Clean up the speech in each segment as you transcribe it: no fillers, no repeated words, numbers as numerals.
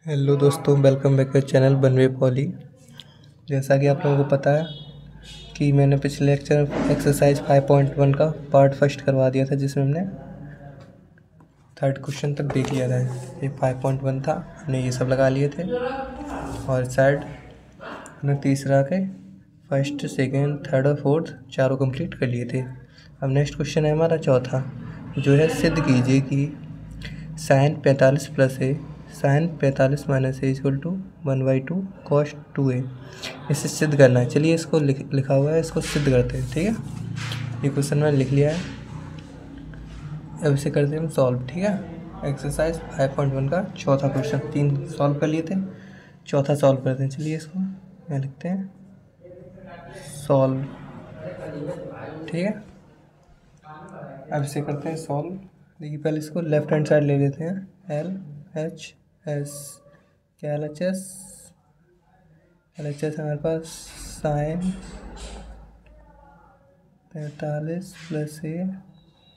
Hello दोस्तों, welcome back to channel बनवे poly. जैसा कि आप लोगों को पता है कि मैंने पिछले लेक्चर एक्सरसाइज 5.1 का पार्ट फर्स्ट करवा दिया था, जिसमें हमने थर्ड क्वेश्चन तक देख लिया था। ये 5.1 था, हमने ये सब लगा लिए थे और साइड हमने तीसरा के फर्स्ट सेकेंड थर्ड और फोर्थ चारों कंप्लीट कर लिए थे। अब नेक्स्ट क्वेश्चन है हमारा चौथा, जो है सिद्ध कीजिए कि साइन 45 प्लस है sine 45 minus A equal to 1/2 cos 2a। इसे सिद्ध करना है। चलिए इसको लिखा हुआ है, इसको सिद्ध करते हैं। ठीक है, ये क्वेश्चन मैंने लिख लिया है। अब इसे करते हैं हम सॉल्व। ठीक है, एक्सरसाइज 5.1 का चौथा क्वेश्चन, 3 सॉल्व कर लिए थे, चौथा सॉल्व करते हैं। चलिए इसको यहाँ लिखते हैं सॉल्व। ठीक है, अब इसे करते हैं सॉल्व। देखिए पहले इसको लेफ्ट हैंड साइड ले लेते हैं। LHS क्या LHS हमारे पास साइन 45 प्लस ए।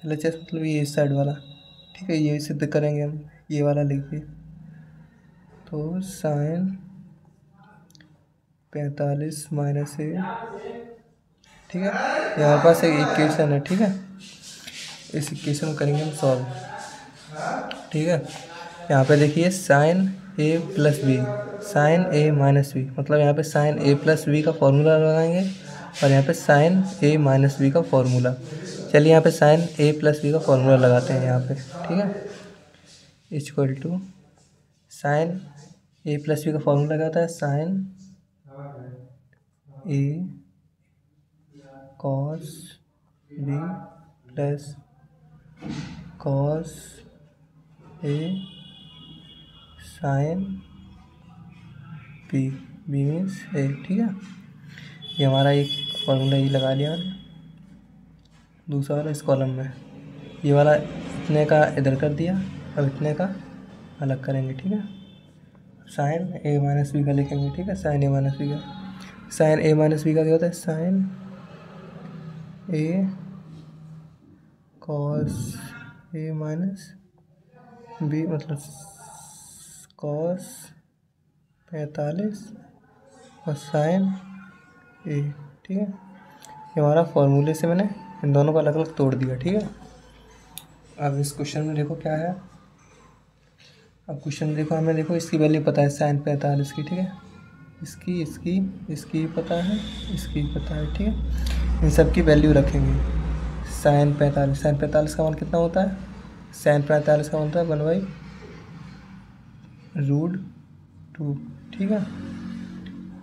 LHS मतलब ये इस साइड वाला। ठीक है, ये सिद्ध करेंगे हम। ये वाला लिखिए, तो साइन 45 माइनस ए। ठीक है, ये हमारे पास एक इक्वेशन है। ठीक है, इस इक्वेशन को करेंगे हम सॉल्व। ठीक है, यहाँ पे देखिए sine A plus B sine A minus B, मतलब यहाँ पे साइन ए प्लस बी का फॉर्मूला लगाएंगे और यहाँ पे साइन ए माइनस बी का फॉर्मूला। चलिए यहाँ पे साइन ए प्लस बी का फॉर्मूला लगाते हैं यहाँ पे। ठीक है, equal to sine A plus B का फॉर्मूला लगाता है sine A cos B plus cos A sine B means A. ठीक है, ये हमारा एक फॉर्मूला ये लगा लिया हमने। दूसरा वाला इस कॉलम में, ये वाला इतने का इधर कर दिया, अब इतने का अलग करेंगे। ठीक है, साइन ए माइनस बी का लिखेंगे। ठीक है, साइन ए माइनस बी का, साइन ए माइनस बी का क्या होता है sine A cos A minus B, मतलब कॉस 45 और साइन ए। ठीक है, ये हमारा फॉर्मूले से मैंने इन दोनों को अलग अलग तोड़ दिया। ठीक है, अब इस क्वेश्चन में देखो क्या है। अब क्वेश्चन देखो, हमें देखो इसकी वैल्यू पता है साइन 45 की। ठीक है, इसकी पता है, इसकी पता है। ठीक है, इन सब की वैल्यू रखेंगे। साइन 45 का मान कितना होता है? साइन 45 का मान होता है 1/√2। ठीक है,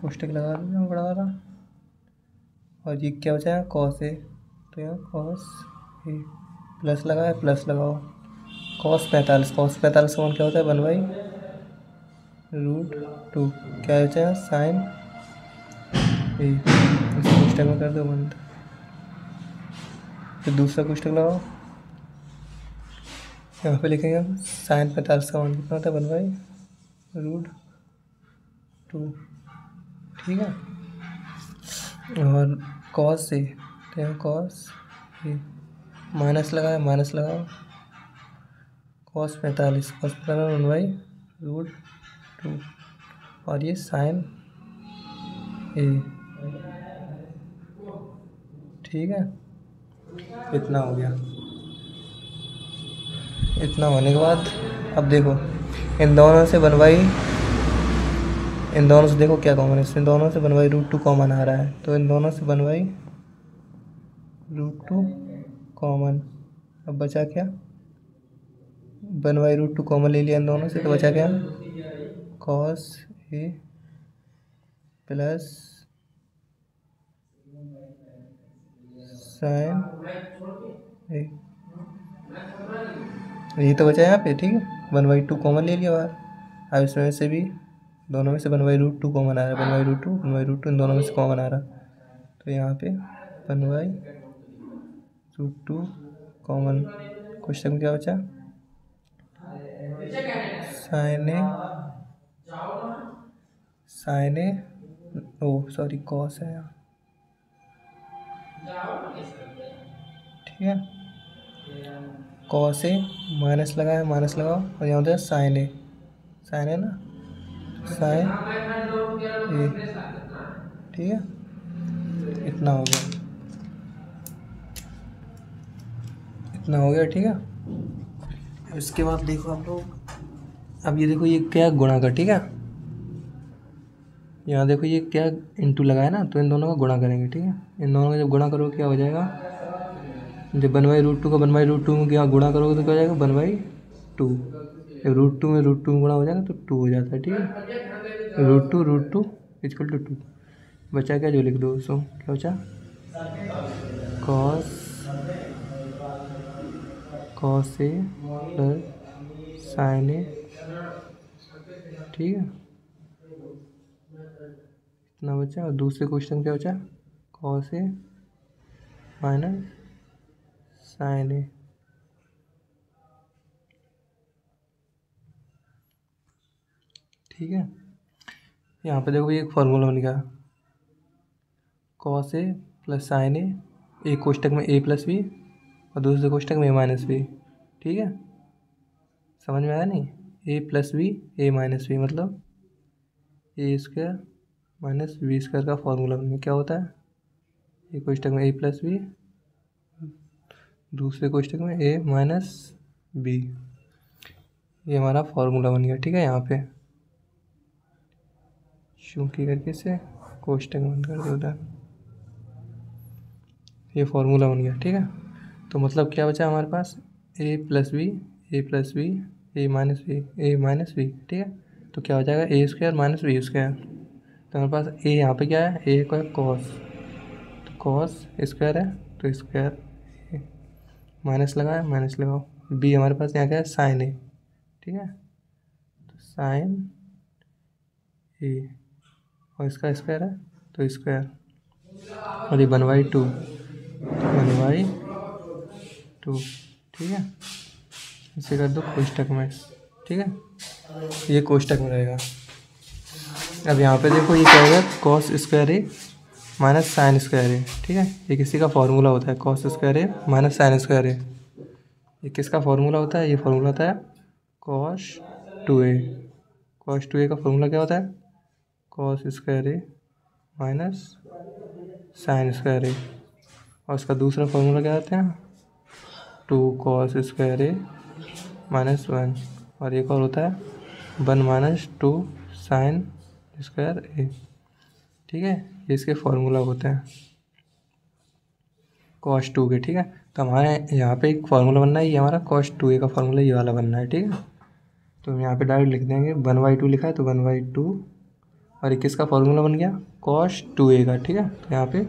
कोष्टक लगा देंगे बड़ा वाला, और ये क्या बचा है कॉस ए, तो यहाँ कॉस ए प्लस लगा है, प्लस लगाओ कॉस 45 का मान क्या होता है 1/√2। क्या बचा है साइन ए, इस कोष्टक में कर दो बंद। फिर दूसरा कोष्टक लगाओ, यहाँ पे लिखेंगे हम साइन 45 का मान कितना होता है 1/√2। ठीक है, और कॉस से, तो यहाँ कॉस ए माइनस लगाओ, कॉस 45 1/√2, और ये साइन ए। ठीक है, इतना हो गया। इतना होने के बाद अब देखो इन दोनों से देखो क्या कॉमन है। इसमें दोनों से 1/√2 कॉमन आ रहा है, तो इन दोनों से 1/√2 कॉमन। अब बचा क्या 1/√2 कॉमन ले लिया इन दोनों से, तो बचा क्या कॉस ए प्लस साइन ए, यही तो बचा यहाँ पे। ठीक है, 1/2 कॉमन ले लिया बाहर। अब इसमें से भी दोनों में से 1/√2 कॉमन आ रहा है, 1/√2 इन दोनों में से कॉमन आ रहा, तो यहाँ पे 1/√2 कॉमन। क्वेश्चन में क्या बचा साइन ए कॉस है यहाँ। ठीक है, कॉस ए माइनस लगाओ, और यहाँ होता है साइन ए ना, साइन ए, ठीक है, इतना हो गया, इतना हो गया, ठीक है। अब इसके बाद देखो आप लोग, अब ये देखो ये क्या गुणा का, ठीक है, यहाँ देखो ये क्या इंटू लगाया ना, तो इन दोनों का गुणा करेंगे, ठीक है। इन दोनों का जब गुणा करोगे क्या हो जाएगा, जब 1/√2 का 1/√2 में क्या गुणा करोगे तो क्या हो जाएगा 1/2। जब √2 में √2 में गुणा हो जाएगा तो 2 हो जाता है, ठीक है। √2 इक्वल टू 2 बचा, क्या जो लिख दो उसको, क्या बचा, कॉस ए प्लस साइन ए, ठीक है, इतना बचा। और दूसरे क्वेश्चन क्या बचा, कॉस ए माइनस साइन ए, ठीक है। यहाँ पे देखो ये एक फार्मूला बन गया, कॉस ए प्लस साइन ए, एक कोष्टक में ए प्लस बी और दूसरे कोष्टक में ए माइनस बी, ठीक है, समझ में आया नहीं, ए प्लस बी ए माइनस बी मतलब ए स्क्वायर माइनस बी स्क्वायर का फॉर्मूला बन गया। क्या होता है, एक कोष्टक में ए प्लस बी, दूसरे कोष्टक में ए माइनस बी, ये हमारा फॉर्मूला बन गया, ठीक है। यहाँ पे चूंकि करके से कोष्टक बंद कर दे उधर, ये फॉर्मूला बन गया, ठीक है। तो मतलब क्या बचा हमारे पास, ए प्लस बी ए माइनस बी, ठीक है। तो क्या हो जाएगा, ए स्क्वायर माइनस बी स्क्वायर, तो हमारे पास ए यहाँ पे क्या है, ए का कॉस, तो कॉस स्क्वायर है तो स्क्वायर, माइनस लगाया माइनस लगाओ, बी हमारे पास यहाँ क्या है साइन ए, ठीक है, तो साइन ए और इसका स्क्वायर है तो स्क्वायर, और ये 1/2 ठीक है, इसे कर दो कोष्टक में, ठीक है, ये कोष्टक में रहेगा। अब यहाँ पे देखो ये क्या होगा, कॉस स्क्वायर ए माइनस साइन स्क्वायर ए, ठीक है, ये किसी का फॉर्मूला होता है, कॉस स्क्वायर ए माइनस साइन स्क्वायर ए, ये किसका फॉर्मूला होता है, ये फॉर्मूला होता है कॉस 2a। कॉस 2a का फॉर्मूला क्या होता है, कॉस स्क्वायर ए माइनस साइन स्क्वायर ए, और उसका दूसरा फॉर्मूला क्या होता है, 2 कॉस स्क्वायर ए माइनस 1, और एक और होता है 1 माइनस 2 साइन स्क्वायर ए, ठीक है, ये इसके फॉर्मूला होते हैं कॉस 2 के, ठीक है। तो हमारे यहाँ पे एक फार्मूला बनना है, ये हमारा कॉस 2a का फार्मूला ये वाला बनना है, ठीक है। तो हम यहाँ पे डायरेक्ट लिख देंगे 1/2 लिखा है तो 1/2, और ये किसका फार्मूला बन गया, कॉस 2a का, ठीक है। तो यहाँ पे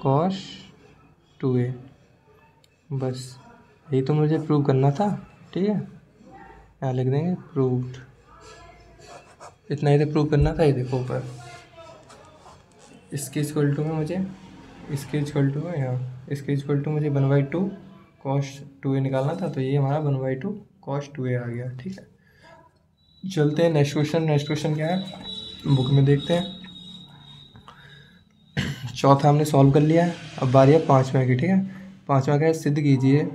कॉस 2a, बस यही तो मुझे प्रूव करना था, ठीक है, यहाँ लिख देंगे प्रूव्ड, इतना ही तो प्रूव करना था। ये देखो ऊपर इसके इक्वल टू में मुझे, इसके इक्वल टू में यहाँ, इसके इक्वल टू मुझे 1/2 कॉस 2a निकालना था, तो ये हमारा 1/2 कॉस 2a आ गया, ठीक है। चलते हैं नेक्स्ट क्वेश्चन। नेक्स्ट क्वेश्चन क्या है बुक में देखते हैं। चौथा हमने सॉल्व कर लिया है, अब बारी है पाँचवें की, ठीक है। पाँचवा क्या है, सिद्ध कीजिए,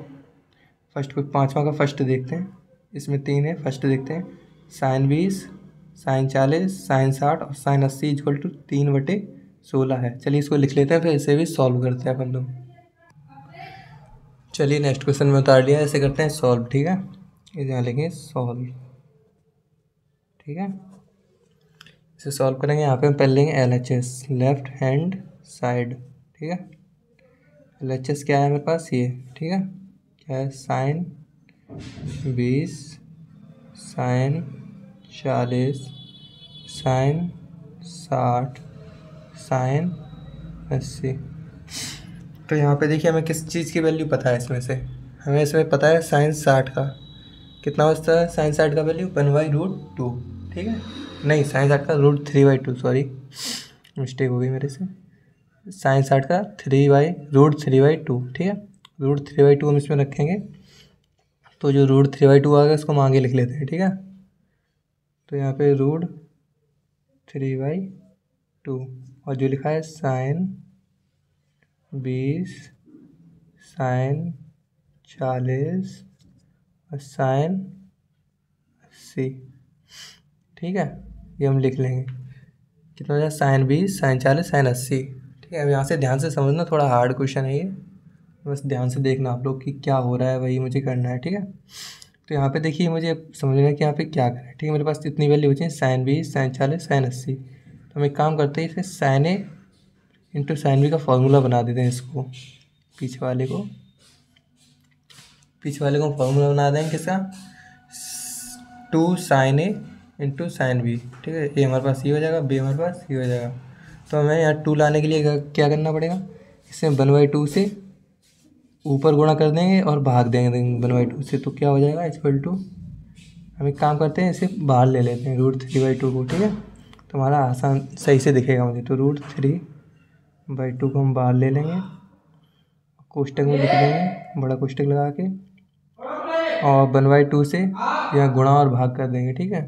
फर्स्ट को पाँचवा का फर्स्ट देखते हैं, इसमें 3 है, फर्स्ट देखते हैं, साइन 20 साइन 40 साइन 60 और साइन 80 इक्वल टू 3/16 है। चलिए इसको लिख लेते हैं, फिर इसे भी सॉल्व करते हैं अपन लोग। चलिए नेक्स्ट क्वेश्चन में उतार लिया, ऐसे करते हैं सॉल्व, ठीक है, इसे यहाँ लिखेंगे सॉल्व, ठीक है। इसे सॉल्व करेंगे, यहाँ पे हम पहले लेंगे LHS लेफ्ट हैंड साइड, ठीक है। LHS क्या है मेरे पास, ये, ठीक है, क्या है, साइन 20 साइन 40 साइन 60 साइन 80। तो यहाँ पे देखिए हमें किस चीज़ की वैल्यू पता है, इसमें से हमें इसमें पता है साइन 60 का कितना बचता है, साइन 60 का वैल्यू 1/√2, ठीक है, नहीं साइन 60 का √3/2, सॉरी मिस्टेक हो गई मेरे से, साइन 60 का √3/2, ठीक है, √3/2 हम इसमें रखेंगे, तो जो √3/2 आ गया उसको हम आगे लिख लेते हैं, ठीक है। तो यहाँ पे √3/2 और जो लिखा है साइन 20 साइन 40 और साइन 80, ठीक है, ये हम लिख लेंगे। कितना हो जाएगा, साइन 20 साइन 40 साइन 80। ठीक है, अब यहाँ से ध्यान से समझना, थोड़ा हार्ड क्वेश्चन है ये, बस ध्यान से देखना आप लोग कि क्या हो रहा है, वही मुझे करना है। ठीक है, तो यहाँ पे देखिए मुझे समझना है कि यहाँ पे क्या करें। ठीक है, मेरे पास इतनी वैल्यू बची है, साइन 20 साइन 40 साइन 80। तो हम एक काम करते हैं, इसे साइन ए इंटू साइन बी का फॉर्मूला बना देते हैं। इसको पीछे वाले को फॉर्मूला बना देंगे किसका, 2 साइन ए इंटू साइन बी। ठीक है, ए हमारे पास ये हो जाएगा, बी हमारे पास ये हो जाएगा। तो हमें यहाँ 2 लाने के लिए क्या करना पड़ेगा, इसमें 1/2 से ऊपर गुणा कर देंगे और भाग देंगे 1/2 से। तो क्या हो जाएगा, इक्वल टू, हम एक काम करते हैं, इसे बाहर ले लेते हैं √3/2 को। ठीक है, तो हमारा आसान सही से दिखेगा मुझे। तो √3/2 को हम बाहर ले लेंगे, कोष्टक में लिख देंगे, बड़ा कोष्टक लगा के, और 1/2 से यहाँ गुणा और भाग कर देंगे। ठीक है,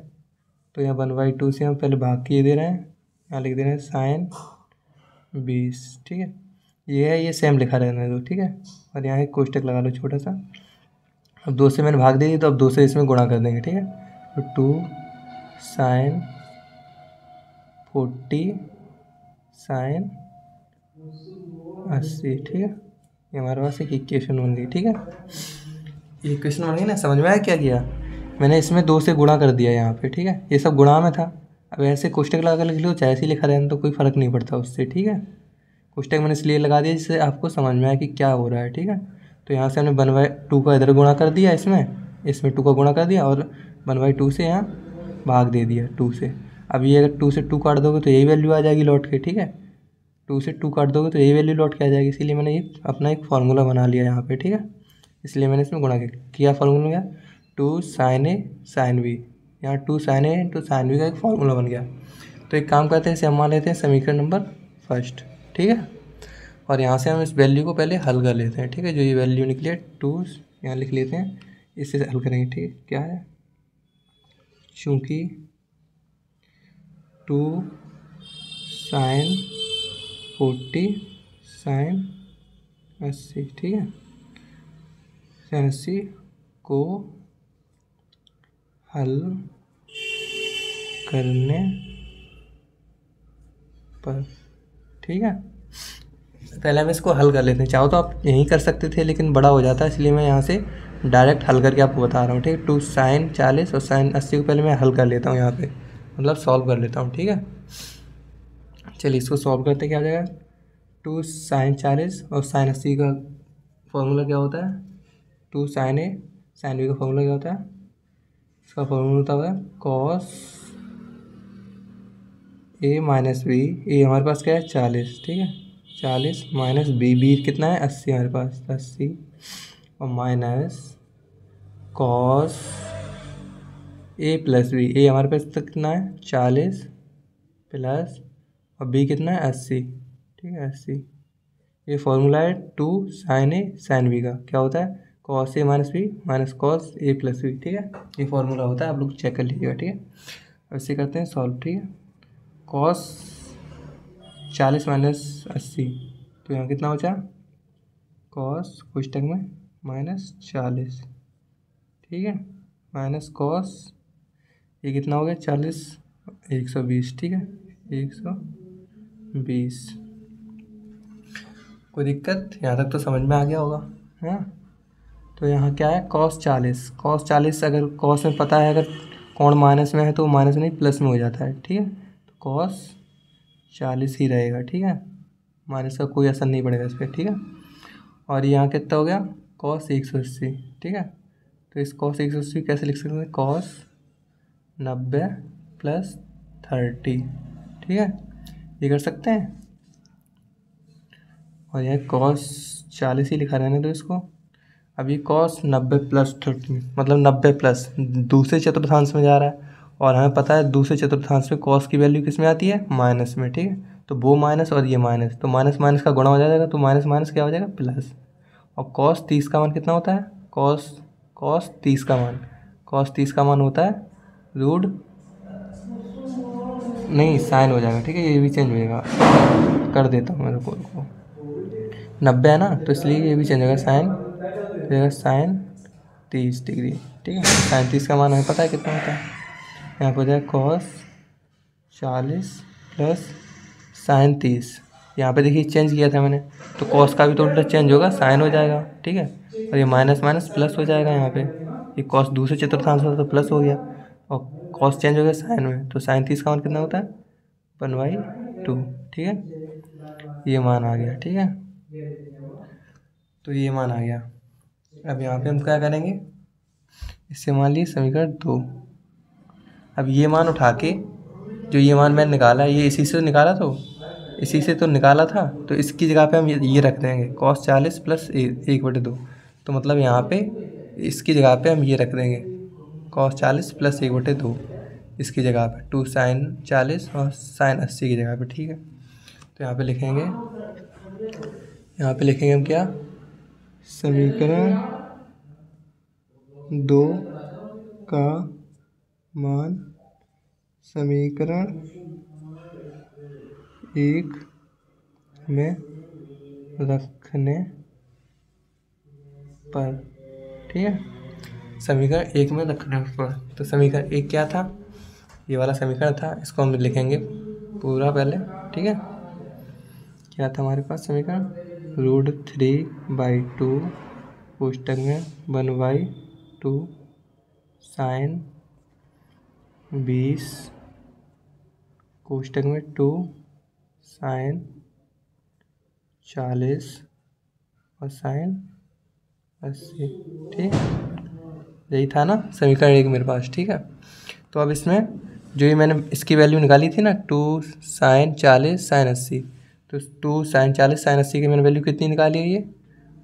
तो यहाँ 1/2 से हम पहले भाग किए दे रहे हैं, यहाँ लिख दे रहे हैं साइन 20। ठीक है, ये है, ये सेम लिखा रहना दो। ठीक है, और यहाँ एक कोष्टक लगा लो छोटा सा। अब 2 से मैंने भाग दी, तो अब 2 से इसमें गुणा कर देंगे। ठीक है, तो 2 साइन 40 साइन 80। ठीक है, ये हमारे पास एक इक्वेशन बन गई। ठीक है, ये इक्वेशन बन गई ना, समझ में आया क्या किया मैंने, इसमें 2 से गुणा कर दिया यहाँ पे। ठीक है, ये सब गुणा में था। अब ऐसे कोष्टक लगा कर लिख लो, चाहे ऐसे लिखा रहने तो कोई फ़र्क नहीं पड़ता उससे। ठीक है, कोष्टक मैंने इसलिए लगा दिया जिससे आपको समझ में आया कि क्या हो रहा है। ठीक है, तो यहाँ से हमने 1/2 का इधर गुणा कर दिया, इसमें 2 का गुणा कर दिया, और 1/2 से यहाँ भाग दे दिया 2 से। अब ये अगर 2 से 2 काट दोगे तो यही वैल्यू आ जाएगी लौट के। ठीक है, 2 से 2 काट दोगे तो यही वैल्यू लौट के आ जाएगी, इसीलिए मैंने ये अपना एक फार्मूला बना लिया यहाँ पे। ठीक है, इसलिए मैंने इसमें गुणा किया। फार्मूला क्या, 2 साइन ए साइन बी, यहाँ 2 साइन ए इंटू साइन बी का एक फार्मूला बन गया। तो एक काम करते हैं, इसे हम मान लेते हैं समीकरण नंबर 1। ठीक है, और यहाँ से हम इस वैल्यू को पहले हल कर लेते हैं। ठीक है, जो ये वैल्यू निकली है 2 यहाँ लिख लेते हैं, इससे हल करेंगे। ठीक है, क्या है, चूँकि 2 साइन 40 साइन 80। ठीक है, साइन 80 को हल करने पर। ठीक है, पहले हम इसको हल कर लेते हैं। चाहो तो आप यहीं कर सकते थे, लेकिन बड़ा हो जाता है, इसलिए मैं यहाँ से डायरेक्ट हल करके आपको बता रहा हूँ। ठीक है, 2 साइन 40 और साइन 80 को पहले मैं हल कर लेता हूँ यहाँ पे, मतलब सॉल्व कर लेता हूँ। ठीक है, चलिए इसको सॉल्व करते क्या हो जाएगा, 2 साइन 40 और साइन 80 का फॉर्मूला क्या होता है, 2 साइन ए साइन बी का फॉर्मूला क्या होता है, इसका फॉर्मूला होता है कॉस ए माइनस बी। ए हमारे पास क्या है 40। ठीक है, 40 माइनस बी कितना है 80 हमारे पास 80, और minus cos A plus B. ए हमारे पास तक कितना है 40 प्लस, और बी कितना है 80। ठीक है, 80। ये फॉर्मूला है 2 साइन ए साइन बी का, क्या होता है cos A minus B minus cos A plus B. ठीक है, ये फॉर्मूला होता है, आप लोग चेक कर लीजिएगा। ठीक है, अब इसे करते हैं सॉल्व। ठीक है, कॉस 40 माइनस 80, तो यहाँ कितना बचा, कॉस कोष्टक में माइनस 40। ठीक है, माइनस कॉस ये कितना हो गया 40 120। ठीक है, 120। कोई दिक्कत, यहाँ तक तो समझ में आ गया होगा। हाँ, तो यहाँ क्या है कॉस 40 अगर कॉस में पता है, अगर कोण माइनस में है तो माइनस नहीं प्लस में हो जाता है। ठीक है, तो कॉस 40 ही रहेगा। ठीक है, माइनस का कोई असर नहीं पड़ेगा इस पर। ठीक है, और यहाँ कितना हो गया कॉस 180। ठीक है, तो इस कॉस 180 कैसे लिख सकते हैं, कॉस 90 प्लस 30। ठीक है, ये कर सकते हैं, और यह कॉस 40 ही लिखा रहने दो इसको। अब ये कॉस 90 प्लस 30 मतलब 90 प्लस दूसरे चतुर्थांश में जा रहा है, और हमें पता है दूसरे चतुर्थांश में कॉस की वैल्यू किस में आती है माइनस में। ठीक है, तो वो माइनस और ये माइनस, तो माइनस माइनस का गुणा हो जाएगा, तो माइनस माइनस क्या हो जाएगा प्लस। और कॉस 30 का मान कितना होता है, कॉस 30 का मान होता है रूट नहीं साइन हो जाएगा। ठीक है, ये भी चेंज हो जाएगा, कर देता हूँ मेरे को 90 है ना, तो इसलिए ये भी चेंज होगा, साइन 30 डिग्री। ठीक है, साइन 30 का मान हमें पता है कितना होता है, यहाँ पर हो जाएगा कॉस 40 प्लस साइन 30। यहाँ पे देखिए चेंज किया था मैंने, तो कॉस का भी तो उल्टा चेंज होगा, साइन हो जाएगा, ठीक है। और ये माइनस माइनस प्लस हो जाएगा यहाँ पे, ये कॉस दूसरे चतुर्थांश में तो प्लस हो गया, और कॉस चेंज हो गया साइन में, तो साइन 30 का मान कितना होता है 1/2, ठीक है। ये मान आ गया, ठीक है। तो ये मान आ गया। अब यहाँ पे हम क्या करेंगे, इससे मान लीजिए समीकरण 2। अब ये मान उठा के, जो ये मान मैंने निकाला, ये इसी से निकाला, तो इसी से तो निकाला था, तो इसकी जगह पे हम ये रख देंगे cos 40 प्लस 1/2। तो मतलब यहाँ पे इसकी जगह पे हम ये रख देंगे cos 40 प्लस 1/2 इसकी जगह पे, 2 sin 40 और sin 80 की जगह पे, ठीक है। तो यहाँ पे लिखेंगे हम क्या, समीकरण 2 का मान समीकरण 1 में रखने पर, ठीक है। समीकरण 1 में रखने पर, तो समीकरण 1 क्या था, ये वाला समीकरण था, इसको हम लिखेंगे पूरा पहले, ठीक है। क्या था हमारे पास समीकरण, √3/2 कोष्टक में 1/2 साइन 20 कोष्टक में 2 साइन 40 और साइन 80, ठीक है। यही था ना समीकरण 1 मेरे पास, ठीक है। तो अब इसमें जो ये मैंने इसकी वैल्यू निकाली थी ना, 2 साइन 40 साइन 80, तो 2 साइन 40 साइन 80 की मैंने वैल्यू कितनी निकाली है, ये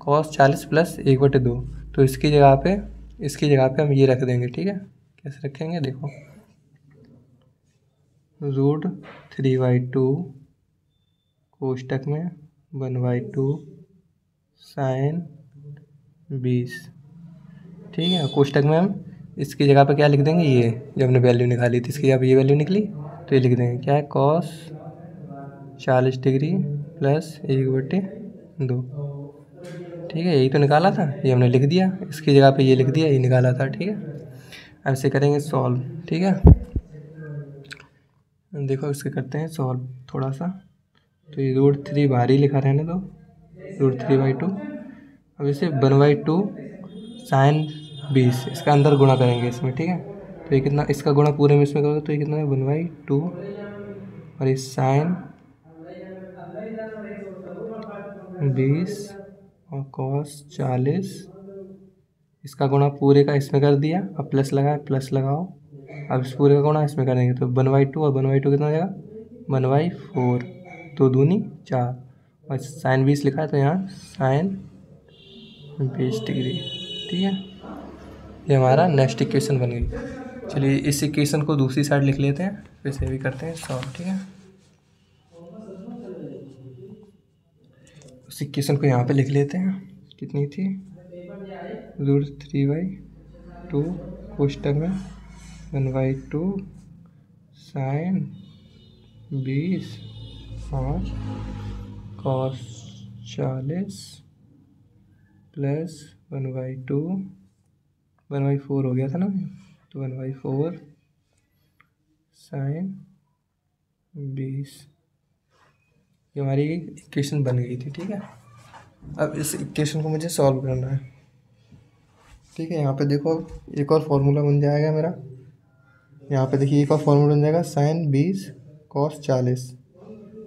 cos 40 प्लस 1/2। तो इसकी जगह पे हम ये रख देंगे, ठीक है। कैसे रखेंगे देखो, √3/2 कोष्टक में 1/2 साइन 20, ठीक है। कोष्टक में हम इसकी जगह पे क्या लिख देंगे, ये जो हमने वैल्यू निकाली थी इसकी जगह पे ये वैल्यू निकली, तो ये लिख देंगे क्या है, cos 40 डिग्री प्लस 1/2, ठीक है। यही तो निकाला था, ये हमने लिख दिया, इसकी जगह पे ये लिख दिया, ये निकाला था, ठीक है। अब इसे करेंगे सॉल्व, ठीक है। देखो इसके करते हैं सॉल्व थोड़ा सा, तो ये √3 बाहर ही लिखा रहने दो, √3/2। अब इसे 1/2 साइन 20 इसका अंदर गुणा करेंगे इसमें, ठीक है। तो ये कितना, इसका गुणा पूरे में इसमें करोगे तो ये कितना है 1/2, और ये साइन 20 और cos 40 इसका गुणा पूरे का इसमें कर दिया, अब प्लस लगाए, प्लस लगाओ, अब इस पूरे का गुणा इसमें करेंगे, तो 1/2 और 1/2 कितना हो जाएगा 1/4, 2 दूनी 4, और साइन 20 लिखा है तो यहाँ साइन 20 डिग्री, ठीक है। ये हमारा नेक्स्ट इक्वेशन बन गई। चलिए इस इक्वेशन को दूसरी साइड लिख लेते हैं, फिर से भी करते हैं सॉल्व, ठीक है। उस इक्वेशन को यहाँ पे लिख लेते हैं, कितनी थी, √3/2 कोष्टक में 1/2 साइन 20 और cos 40 प्लस 1/4 हो गया था ना, तो 1/4 साइन 20, ये हमारी इक्वेशन बन गई थी, ठीक है। अब इस इक्वेशन को मुझे सॉल्व करना है, ठीक है। यहाँ पे देखो एक और फॉर्मूला बन जाएगा मेरा, यहाँ पे देखिए एक और फॉर्मूला बन जाएगा साइन 20 cos 40,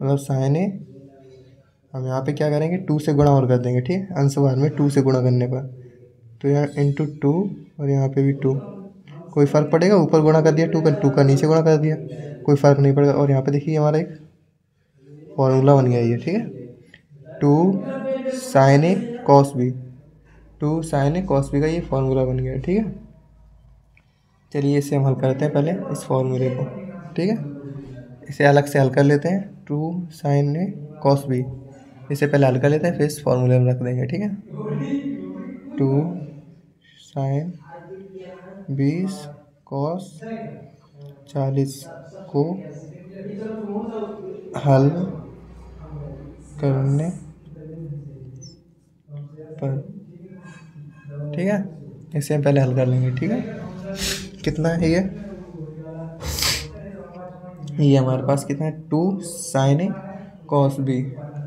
मतलब साइन ए हम यहाँ पे क्या करेंगे 2 से गुणा और कर देंगे, ठीक है। अंश बार में 2 से गुणा करने पर, तो यहाँ इंटू 2 और यहाँ पे भी 2, कोई फ़र्क पड़ेगा, ऊपर गुणा कर दिया 2 का नीचे गुणा कर दिया, कोई फ़र्क नहीं पड़ेगा। और यहाँ पे देखिए हमारा एक फॉर्मूला बन गया ये, ठीक है। 2 sine A cos B, 2 sine A cos B का ये फॉर्मूला बन गया, ठीक है। चलिए इसे हम हल करते हैं पहले इस फॉर्मूले को, ठीक है। इसे अलग से हल कर लेते हैं, 2 साइन ए कॉस बी, इसे पहले हल कर लेते हैं, फिर इस फॉर्मूले में रख देंगे, ठीक है। 2 साइन 20 cos 40 को हल करने पर, ठीक है। इसे हम पहले हल कर लेंगे, ठीक है। कितना है ये, ये हमारे पास कितना है, 2 sine A cos B.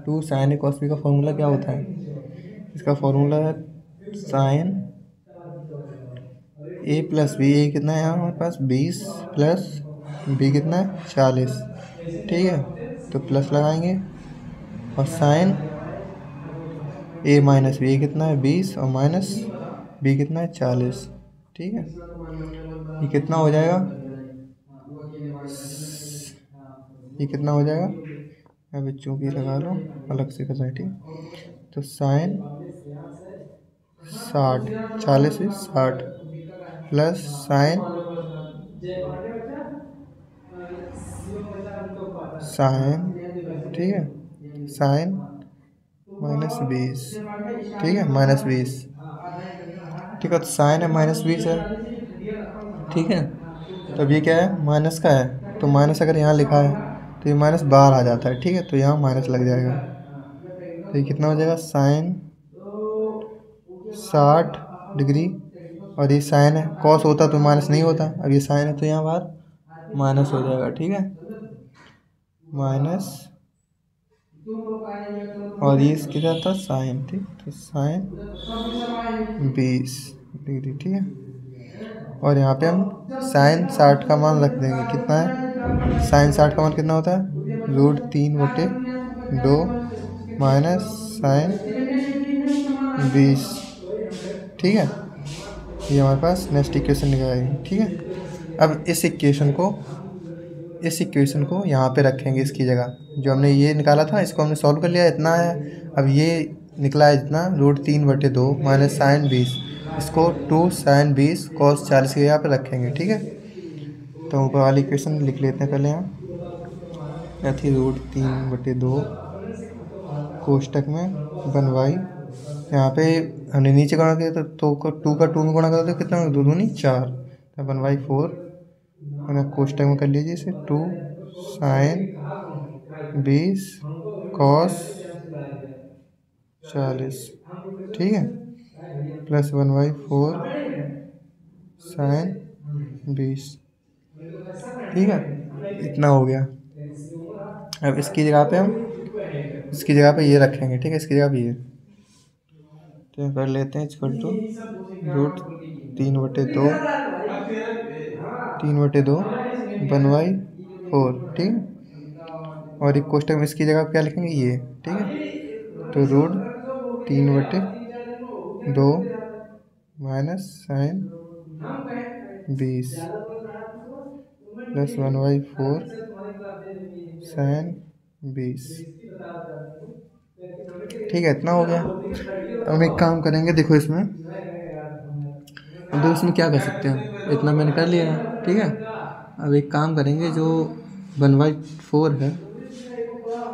2 sine A cos B का फॉर्मूला क्या होता है? इसका फॉर्मूला है साइन ए प्लस बी। ए कितना है यहाँ हमारे पास 20 प्लस बी कितना है 40। ठीक है, तो प्लस लगाएंगे और साइन ए माइनस बी कितना है 20 और माइनस बी कितना है 40। ठीक है, ये कितना हो जाएगा, ये कितना हो जाएगा, अब बच्चों की लगा लो अलग से कर रहे हैं। ठीक, तो साइन 60, 40 से 60 प्लस साइन साइन, ठीक है, साइन -20। ठीक है, -20। ठीक है, तो साइन है -20 है। ठीक है, तो अब ये क्या है, माइनस का है, तो माइनस अगर यहाँ लिखा है तो ये माइनस बाहर आ जाता है। ठीक है, तो यहाँ माइनस लग जाएगा, तो ये कितना हो जाएगा, साइन 60 डिग्री। और ये साइन है, कॉस होता तो माइनस नहीं होता, अब ये साइन है तो यहाँ बाहर माइनस हो जाएगा। ठीक है, माइनस, और ये इसके साथ था साइन। ठीक, तो साइन 20 डिग्री। ठीक है, और यहाँ पे हम साइन 60 का मान रख देंगे, कितना है, साइन 60 का मान कितना होता है, √3/2 माइनस साइन 20। ठीक है, ये हमारे पास नेक्स्ट इक्वेशन निकालेंगे। ठीक है, अब इस इक्वेशन को यहाँ पे रखेंगे, इसकी जगह जो हमने ये निकाला था इसको हमने सॉल्व कर लिया, इतना है। अब ये निकला है जितना, √3/2 माइनस साइन 20, इसको 2 साइन 20 कॉस 40 के यहाँ पे रखेंगे। ठीक है, तो ऊपर वाली इक्वेशन लिख लेते हैं पहले। यहाँ क्या थी, √3/2 कोष्टक में 1/, यहाँ पे हमने नीचे गुणा किया तो 2 का 2 में गुणा कर दो, कितना 2 दूनी 4, 1/4 मैंने कोष्टक में कर लीजिए इसे, 2 साइन 20 कॉस 40। ठीक है, प्लस 1/4 साइन 20। ठीक है, इतना हो गया। अब इसकी जगह पे हम ये रखेंगे। ठीक है, इसकी जगह पे ये तो कर लेते हैं, इक्वल टू √3/2 1/4। ठीक है, और एक कोष्टक में इसकी जगह क्या लिखेंगे, ये। ठीक है, तो √3/2 माइनस साइन 20 प्लस 1/4 साइन 20। ठीक है, इतना हो गया। अब एक काम करेंगे, देखो इसमें, अब इसमें क्या कर सकते हैं, इतना मैंने कर लिया है। ठीक है, अब एक काम करेंगे, जो 1/4 है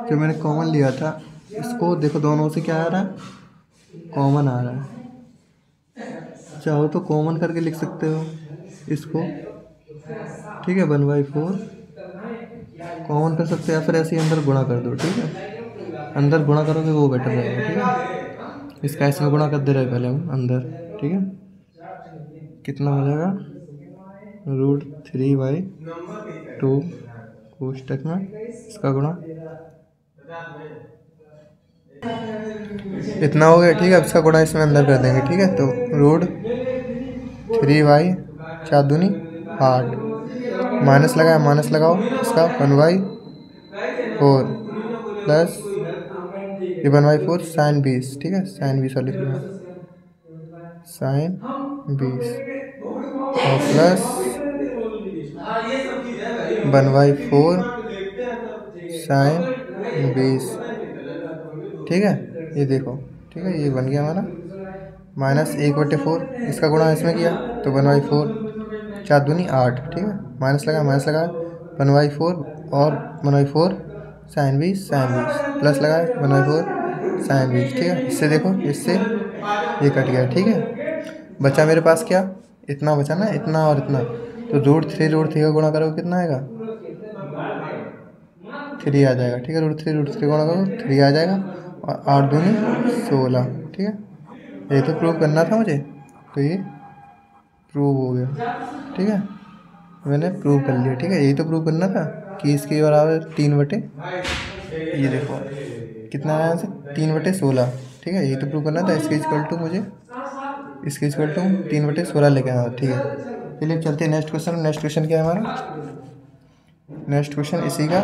जो मैंने कॉमन लिया था, इसको देखो दोनों से क्या आ रहा है, कॉमन आ रहा है। चाहो तो कॉमन करके लिख सकते हो इसको। ठीक है, 1/4 कॉमन कर सकते हो, या फिर ऐसे ही अंदर गुणा कर दो। ठीक है, अंदर गुणा करोगे वो बेटर रहेगा। ठीक है, इसका इसमें गुणा कर दे रहे पहले हम अंदर। ठीक है, कितना हो जाएगा, √3/2 कोष्टक में इसका गुणा, इतना हो गया। ठीक है, अब इसका गुणा इसमें अंदर कर देंगे। ठीक है, तो √3/, 4 दूनी 8, माइनस लगाया, माइनस लगाओ इसका 1/4 प्लस ये 1/4 साइन 20। ठीक है, साइन 20 और लिख लिया, साइन 20 और प्लस 1/4 साइन 20। ठीक है, ये देखो। ठीक है, ये बन गया हमारा माइनस 1/4, इसका गुणा इसमें किया तो 1/4, 4 दूनी 8। ठीक है, माइनस लगा 1/4 और 1/4 साइन 20 प्लस लगा 1/4 साइन 20। ठीक है, इससे देखो, इससे ये कट गया। ठीक है, बचा मेरे पास क्या, इतना बचा ना, इतना और इतना, तो √3 का गुणा करोगे कितना आएगा, 3 आ जाएगा। ठीक है, √3 गुणा करो 3 आ जाएगा, और 8 दूनी 16। ठीक है, ये तो प्रूव करना था मुझे, तो ये प्रूव हो गया। ठीक है, मैंने प्रूव कर लिया। ठीक है, यही तो प्रूव करना था कि इसके बराबर 3/, ये देखो कितना आया आंसर, 3/16। ठीक है, यही तो प्रूव करना था। इसके इक्वल टू मुझे इसके इक्वल टू 3/16 लेके आया। ठीक है, चलिए चलते हैं नेक्स्ट क्वेश्चन। नेक्स्ट क्वेश्चन क्या है हमारा? नेक्स्ट क्वेश्चन इसी का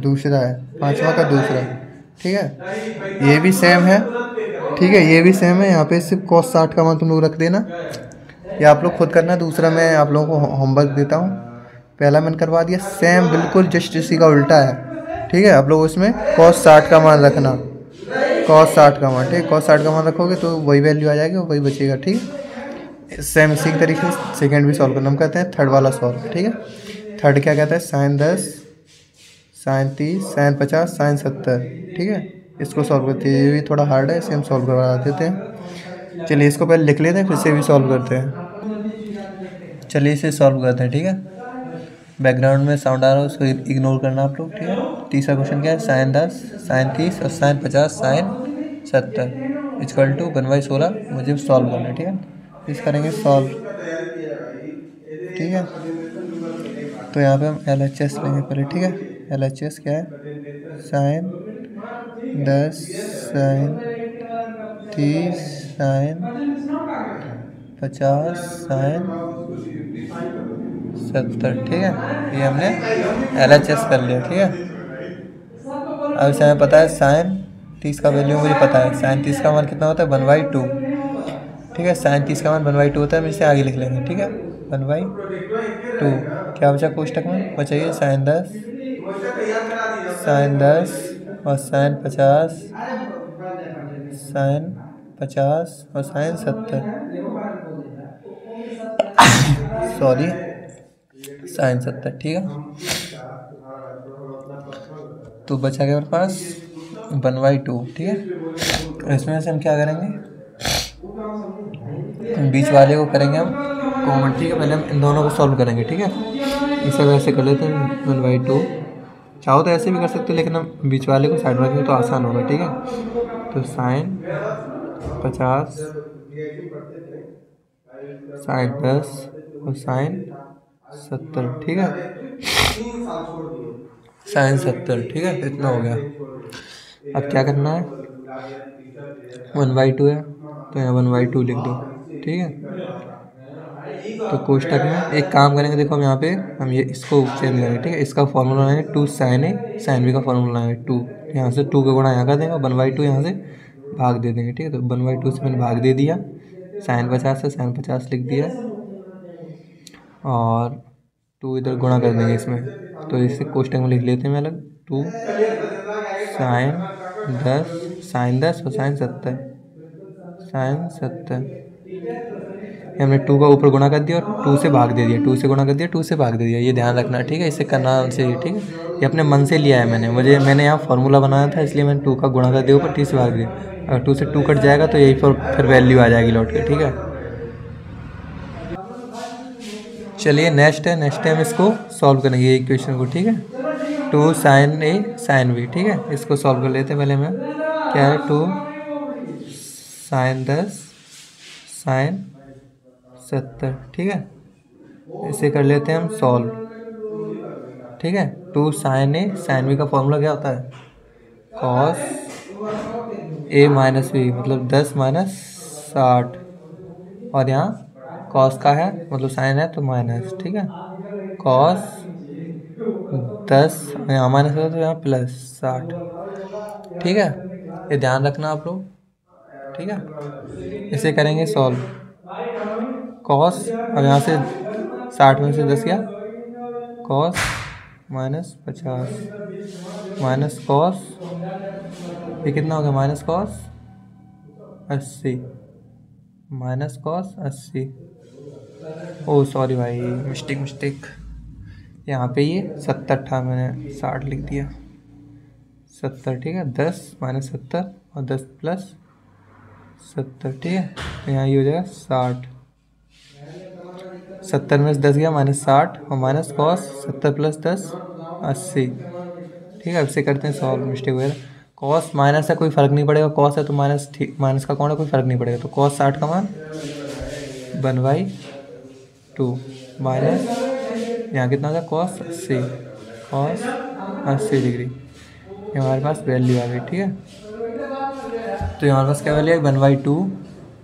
दूसरा है, 5वां का दूसरा। ठीक है, ये भी सेम है। ठीक है, ये भी सेम है। यहाँ पे सिर्फ cos 60 का मान तुम लोग रख देना, या आप लोग खुद करना। दूसरा मैं आप लोगों को होमवर्क देता हूँ। पहला मैंने करवा दिया, सेम बिल्कुल जस्ट इसी का उल्टा है। ठीक है, आप लोग उसमें cos 60 का मान रखना, cos 60 का मान। ठीक है, cos 60 का मान रखोगे तो वही वैल्यू आ जाएगी, वही बचेगा। ठीक है, सेम इसी तरीके से सेकेंड भी सॉल्व करना। हम कहते हैं थर्ड वाला सॉल्व। ठीक है, थर्ड क्या कहता है? sin 10, sin 30, sin 50, sin 70। ठीक है, इसको सॉल्व करते हैं। ये भी थोड़ा हार्ड है, इसे हम सॉल्व करवा देते हैं। चलिए इसको पहले लिख लेते हैं, फिर से भी सॉल्व करते हैं। चलिए इसे सॉल्व करते हैं। ठीक है, बैकग्राउंड में साउंड आ रहा है, उसको इग्नोर करना आप लोग। ठीक है, तीसरा क्वेश्चन क्या है? sin 10, sin 30 और sin 50, sin 70 इक्वल टू 1/16 मुझे सॉल्व करना है। ठीक है, इस करेंगे सॉल्व। ठीक है, तो यहाँ पे हम LHS लेंगे पहले। ठीक है, LHS क्या है? sin 10, sin 30, sin 50, sin 70। ठीक है, ये हमने LHS कर लिया। ठीक है, अब इसे हमें पता है sin 30 का वैल्यू मुझे पता है। sin 30 का मान कितना होता है? 1/2। ठीक है, sin 30 का मान 1/2 होता है। हम इसे आगे लिख लेंगे। ठीक है, 1/2 क्या बचा कोष्टक में? बचाइए sin 10, sin 10 और sin 50, sin 50 और sin 70। Sorry, sin 70। ठीक है, तो बचा गया मेरे पास 1/2। ठीक है, इसमें से हम क्या करेंगे? बीच वाले को करेंगे हम कॉमन। ठीक है, पहले हम इन दोनों को सॉल्व करेंगे। ठीक है, इसे वैसे कर लेते हैं 1/2। चाहो तो ऐसे भी कर सकते हो, लेकिन हम बीच वाले को साइड में रखेंगे तो आसान होगा। ठीक है, तो sin 50, sin 10 और sin 70। ठीक है, sin 70। ठीक है, इतना हो गया। अब क्या करना है? 1/2 है तो यहाँ 1/2 लिख दो। ठीक है, तो कोष्टक में एक काम करेंगे। देखो हम यहाँ पे हम ये इसको चेंज करेंगे। ठीक है, इसका फॉर्मूला लाएंगे 2 sin A, sin B का फॉर्मूला लाएंगे 2। यहाँ से 2 का गुणा यहाँ कर देंगे, 1/2 यहाँ से भाग दे देंगे। ठीक है, तो 1/2 से मैंने भाग दे दिया। sin 50 से sin 50 लिख दिया, और 2 इधर गुणा कर देंगे इसमें। तो इसे कोष्टक में लिख लेते हैं अलग। 2 sin 10, sin 10 और sin 70, sin 70। हमने 2 का ऊपर गुणा कर दिया और 2 से भाग दे दिया, 2 से गुणा कर दिया, 2 से भाग दे दिया। ये ध्यान रखना। ठीक है, इसे करना चाहिए। ठीक है, ये अपने मन से लिया है मैंने यहाँ फार्मूला बनाया था, इसलिए मैंने 2 का गुणा कर दिया ऊपर, 3 से भाग दिया। अगर 2 से 2 कट जाएगा तो यही फिर वैल्यू आ जाएगी लौट के। ठीक है, चलिए नेक्स्ट है हम इसको सॉल्व करेंगे ये इक्वेशन को। ठीक है, 2 sin A sin B। ठीक है, इसको सॉल्व कर लेते हैं पहले मैं। क्या है? 2 sin 10 sin 70। ठीक है, इसे कर लेते हैं हम सॉल्व। ठीक है, 2 sin A sin B का फॉर्मूला क्या होता है? cos A माइनस B, मतलब 10 माइनस 60। और यहाँ cos का है मतलब साइन है तो माइनस। ठीक है, cos 10 यहाँ माइनस होगा तो यहाँ प्लस 60। ठीक है, ये ध्यान रखना आप लोग। ठीक है, इसे करेंगे सॉल्व। cos, अब यहाँ से 60 में से 10 गया, cos माइनस 50 माइनस cos, ये कितना हो गया? Minus cos 80, minus cos 80। ओ सॉरी भाई, मिस्टेक। यहाँ पे ये 70 था, मैंने 60 लिख दिया। 70। ठीक है, 10 माइनस 70 और 10 प्लस 70। ठीक है, तो यहाँ ये हो जाएगा 60। 70 में से 10 गया, माइनस 60 और माइनस cos 70 प्लस 10 80। ठीक है, अब से करते हैं सॉल्व। मिस्टेक वगैरह cos माइनस है, कोई फ़र्क नहीं पड़ेगा। cos है तो माइनस, ठीक, माइनस का कौन है, कोई फ़र्क नहीं पड़ेगा। तो cos 60 का मान 1/2 माइनस यहाँ कितना हो गया? cos 80 कॉस 80 डिग्री, ये हमारे पास वैल्यू आ गई। ठीक है, तो हमारे पास क्या वैल्यू है, 1/2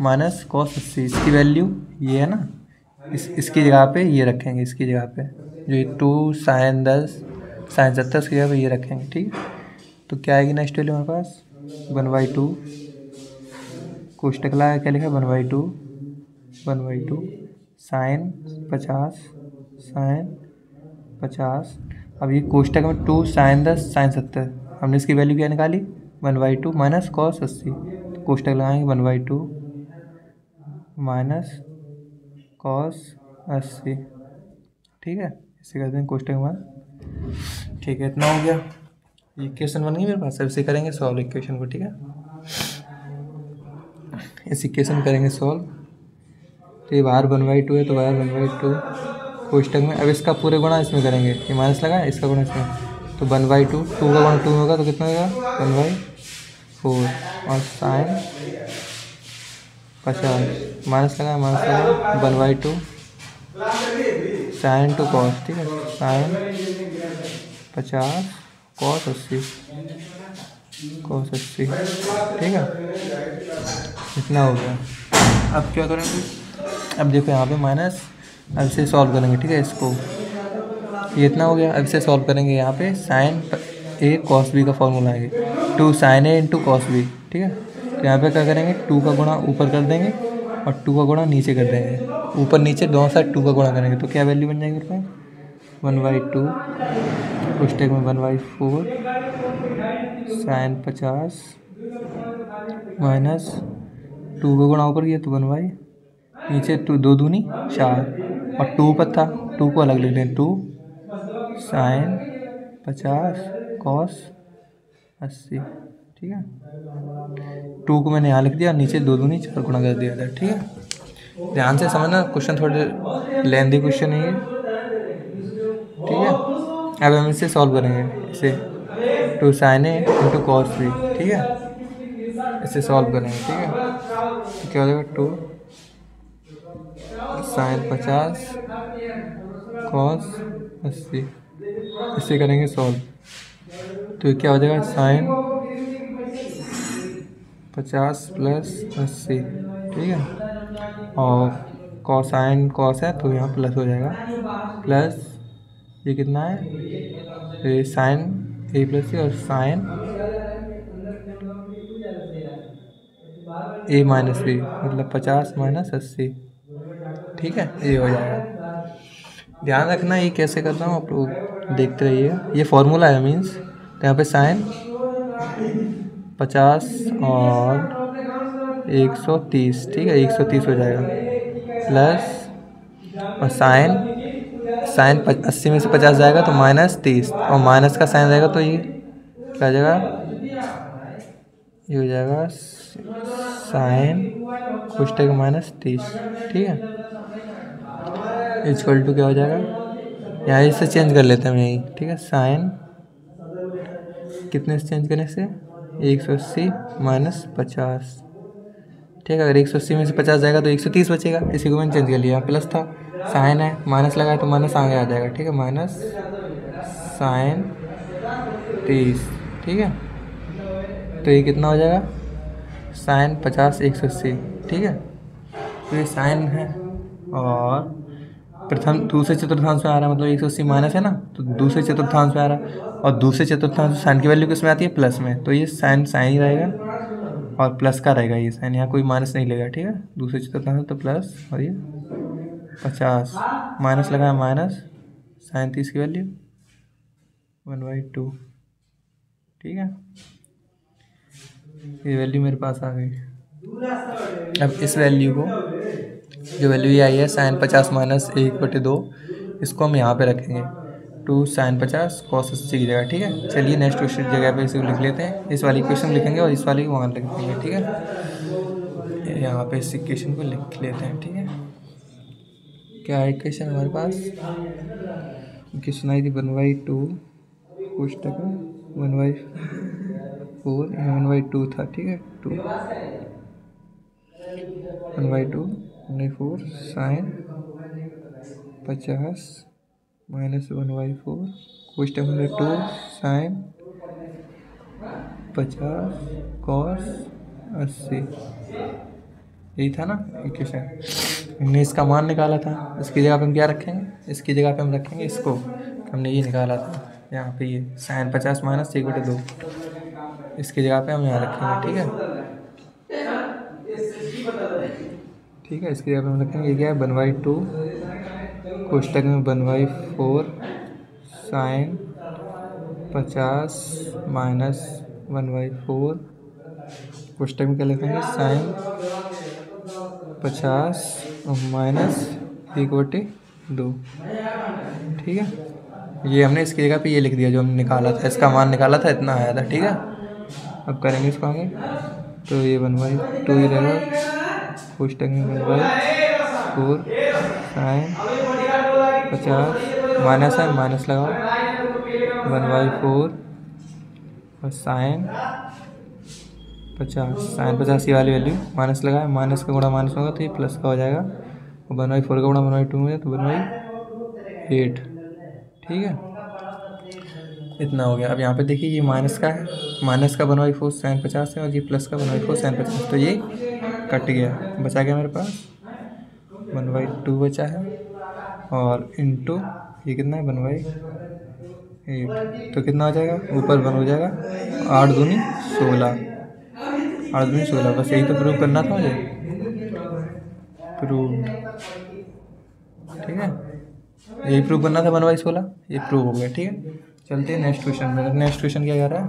माइनस कॉस 80। इसकी वैल्यू ये है ना, इसकी जगह पे ये रखेंगे, इसकी जगह पे जो ये 2 साइन 10 साइन 70 इसकी जगह पे ये रखेंगे। ठीक है, तो क्या आएगी नेक्स्ट वैल्यू हमारे पास, 1/2 कोष्टक लगा क्या लिखा, 1/2 साइन 50 साइन 50। अब ये कोष्टक में 2 साइन 10 साइन 70, हमने इसकी वैल्यू क्या निकाली, 1/2 माइनस कॉस 80। तो कोष्टक लगाएंगे 1/2 माइनस कॉस 80। ठीक है, इसे कर देंगे कोष्टक में। ठीक है, इतना हो गया, ये इक्वेशन बन गई मेरे पास। अब इसे करेंगे सॉल्व इक्वेशन को। ठीक है, इस इक्वेशन करेंगे सॉल्व। तो ये बाहर 1/2 है, तो बाहर 1/2 कोष्टक में। अब इसका पूरे गुणा इसमें करेंगे, ये माइनस लगा है, इसका गुणा इसमें, तो 1/2 2 का गुणा 2 में होगा तो कितना होगा, 1/4 और साइन 50 माइनस लगा 1/2 साइन टू कॉस। ठीक है, साइन 50 कॉस 80 ठीक है, इतना हो गया। अब क्या करेंगे, अब देखो यहाँ पे माइनस, अब इसे सॉल्व करेंगे। ठीक है, इसको ये इतना हो गया। अब इसे सॉल्व करेंगे, यहाँ पे साइन ए कॉस बी का फॉर्मूला है 2 साइन ए इंटू कॉस बी। ठीक है, तो यहाँ पे क्या करेंगे, 2 का गुणा ऊपर कर देंगे और 2 का गुणा नीचे कर देंगे, ऊपर नीचे दोनों साइड 2 का गुणा करेंगे, तो क्या वैल्यू बन जाएगी मेरे पास, 1/2 कोष्टक में 1/4 साइन 50 माइनस 2 का गुणा ऊपर किया तो 1/, नीचे 2 2 दूनी 4 और 2 पर था, 2 को अलग लिख दें, 2 साइन 50 कॉस 80। ठीक है, 2 को मैंने यहाँ लिख दिया, नीचे 2 दूनी 4 गुणा कर दिया था। ठीक है, ध्यान से समझना, क्वेश्चन थोड़े लेंदी क्वेश्चन है ये। ठीक है, अब हम इसे सॉल्व करेंगे, इसे 2 साइन ए इंटू कॉस बी। ठीक है, इसे सॉल्व करेंगे। ठीक है, तो क्या हो जाएगा, 2 साइन 50 कॉस 80, इसे करेंगे सॉल्व, तो क्या हो जाएगा, साइन 50 प्लस 80। ठीक है, और कॉसाइन कॉस है तो यहाँ प्लस हो जाएगा, प्लस ये कितना है, ये साइन ए प्लस सी और साइन ए माइनस बी, मतलब 50 माइनस 80। ठीक है, ये हो जाएगा। ध्यान रखना ये कैसे कर रहा हूँ, आप लोग देखते रहिए, ये फॉर्मूला है मीन्स। तो यहाँ पे साइन 50 और 130, ठीक है, 130 हो जाएगा, प्लस और साइन 80 में से 50 जाएगा तो -30, और माइनस का साइन रहेगा तो ये क्या हो जाएगा, ये हो जाएगा साइन कोष्टक -30। ठीक है, इक्वल टू क्या हो जाएगा, यहाँ इससे चेंज कर लेते हैं हम यहीं। ठीक है, साइन कितने से चेंज करने से, 180 माइनस 50। ठीक है, अगर 180 में से 50 जाएगा तो 130 बचेगा, इसी को मैंने चेंज कर लिया, प्लस था, साइन है, माइनस लगाया तो माइनस आगे आ जाएगा। ठीक है, माइनस साइन 30। ठीक है, तो ये कितना हो जाएगा, साइन 50 180। ठीक है, तो ये साइन है, और प्रथम दूसरे चतुर्थांश में आ रहा है, मतलब 180 माइनस है ना, तो दूसरे चतुर्थांश में आ रहा है, और दूसरे चतुर्थांश साइन की वैल्यू किस में आती है, प्लस में, तो ये साइन साइन ही रहेगा और प्लस का रहेगा ये साइन, यहाँ कोई माइनस नहीं लेगा। ठीक है, दूसरे चतुर्थांश तो प्लस, और ये 50 माइनस लगाया, माइनस साइन 30 की वैल्यू 1/2। ठीक है, ये वैल्यू मेरे पास आ गई। अब इस वैल्यू को, जो वैल्यू ये आई है साइन 50 माइनस 1/2, इसको हम यहाँ पे रखेंगे, 2 साइन 50 कॉस 80 की जगह। ठीक है, चलिए नेक्स्ट क्वेश्चन जगह पे इसको लिख लेते हैं, इस वाली इक्वेशन लिखेंगे और इस वाली को वहाँ लिख देंगे। ठीक है, यहाँ पे इस इक्वेशन को लिख लेते हैं। ठीक है, क्या है इक्वेशन हमारे पास, इक्वेशन आई थी 1/2 कोष्टक 1/4 1/2 था। ठीक है, 1/2 1/4 साइन 50 -1/4 कोष्टक में 2 sin 50 cos 80, यही था ना इक्वेशन। हमने इसका मान निकाला था, इसकी जगह पे हम क्या रखेंगे, इसकी जगह पे हम रखेंगे इसको, हमने ये निकाला था यहाँ पे, ये sin 50 - 1/2, इसकी जगह पे हम यहाँ रखेंगे। ठीक है, ठीक है, इसकी जगह पे हम रखेंगे, ये क्या है 1/2 कोष्टक में 1/4 sin 50 - 1/4 कोष्टक में क्या लिखेंगे sin 50 - 1/2। ठीक है, ये हमने इसकी जगह पे ये लिख दिया जो हमने निकाला था, इसका मान निकाला था, इतना आया था। ठीक है, अब करेंगे इसको आगे, तो ये 1/2 ही रहेगा, कोष्टक में 1/4 sin 50 माइनस है, माइनस लगाओ 1/4 और sin 50, sin 50 की वाली वैल्यू माइनस लगाए, माइनस का गुणा माइनस होगा तो ये प्लस का हो जाएगा, और 1/4 का गुणा 1/2 में तो 1/8। ठीक है, इतना हो गया। अब यहाँ पे देखिए ये माइनस का है, माइनस का 1/4 sin 50 है, और ये प्लस का 1/4 sin 50, तो ये कट गया, बचा गया मेरे पास 1/2 बचा है, और इंटू ये कितना है 1/8, तो कितना हो जाएगा, ऊपर 1 हो जाएगा, 8 दूनी 16, 8 दूनी 16। बस यही तो प्रूव करना था मुझे, प्रूव। ठीक है, यही प्रूव करना था 1/16, ये प्रूव हो गया। ठीक है, चलते हैं नेक्स्ट क्वेश्चन में। नेक्स्ट क्वेश्चन क्या कह रहा है,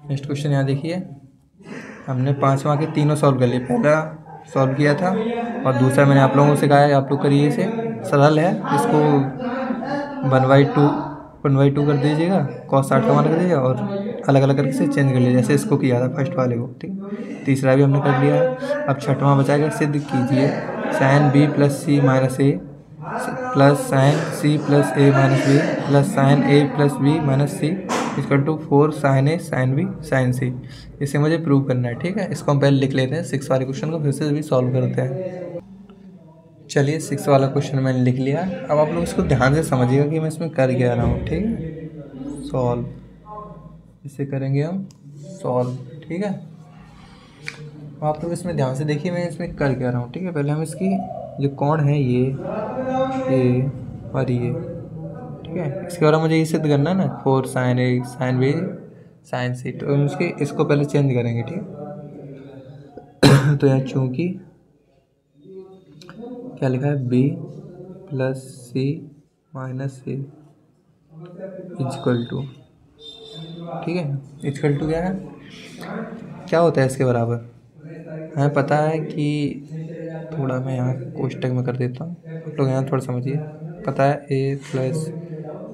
नेक्स्ट क्वेश्चन यहाँ देखिए, हमने 5वां के तीनों सॉल्व कर लिए, पहला सॉल्व किया था और दूसरा मैंने आप लोगों को सिखाया, आप लोग करिए, इसे सरल है, इसको 1/2 कर दीजिएगा, cos 60 का मान कर दीजिएगा, और अलग अलग करके से चेंज कर लीजिए, जैसे इसको किया था फर्स्ट वाले को। ठीक है, तीसरा भी हमने कर लिया है। अब छठवां बचाएगा, सिद्ध कीजिए sin b + c - a plus sin c + a - b plus sin a + b - c = 4 sin a sin b sin c। इसे मुझे प्रूव करना है। ठीक है, इसको हम पहले लिख लेते हैं, 6 वाले क्वेश्चन को फिर से भी सॉल्व करते हैं। चलिए 6 वाला क्वेश्चन मैंने लिख लिया। अब आप लोग इसको ध्यान से समझिएगा कि मैं इसमें कर क्या रहा हूँ। ठीक है, सॉल्व, इसे करेंगे हम सॉल्व। ठीक है, आप लोग इसमें ध्यान से देखिए मैं इसमें कर क्या रहा हूँ। ठीक है, पहले हम इसकी जो कोण है ये और ये, ठीक है, इसके बाद मुझे ये सिद्ध करना है ना, 4 sin a sin b sin c, तो हम इसको पहले चेंज करेंगे। ठीक है, तो यहाँ चूँकि क्या लिखा है b + c - a = ठीक है, इक्वल टू क्या है, क्या होता है इसके बराबर, हमें पता है कि, थोड़ा मैं यहाँ कोष्टक में कर देता हूँ, आप लोग यहाँ थोड़ा समझिए, पता है a +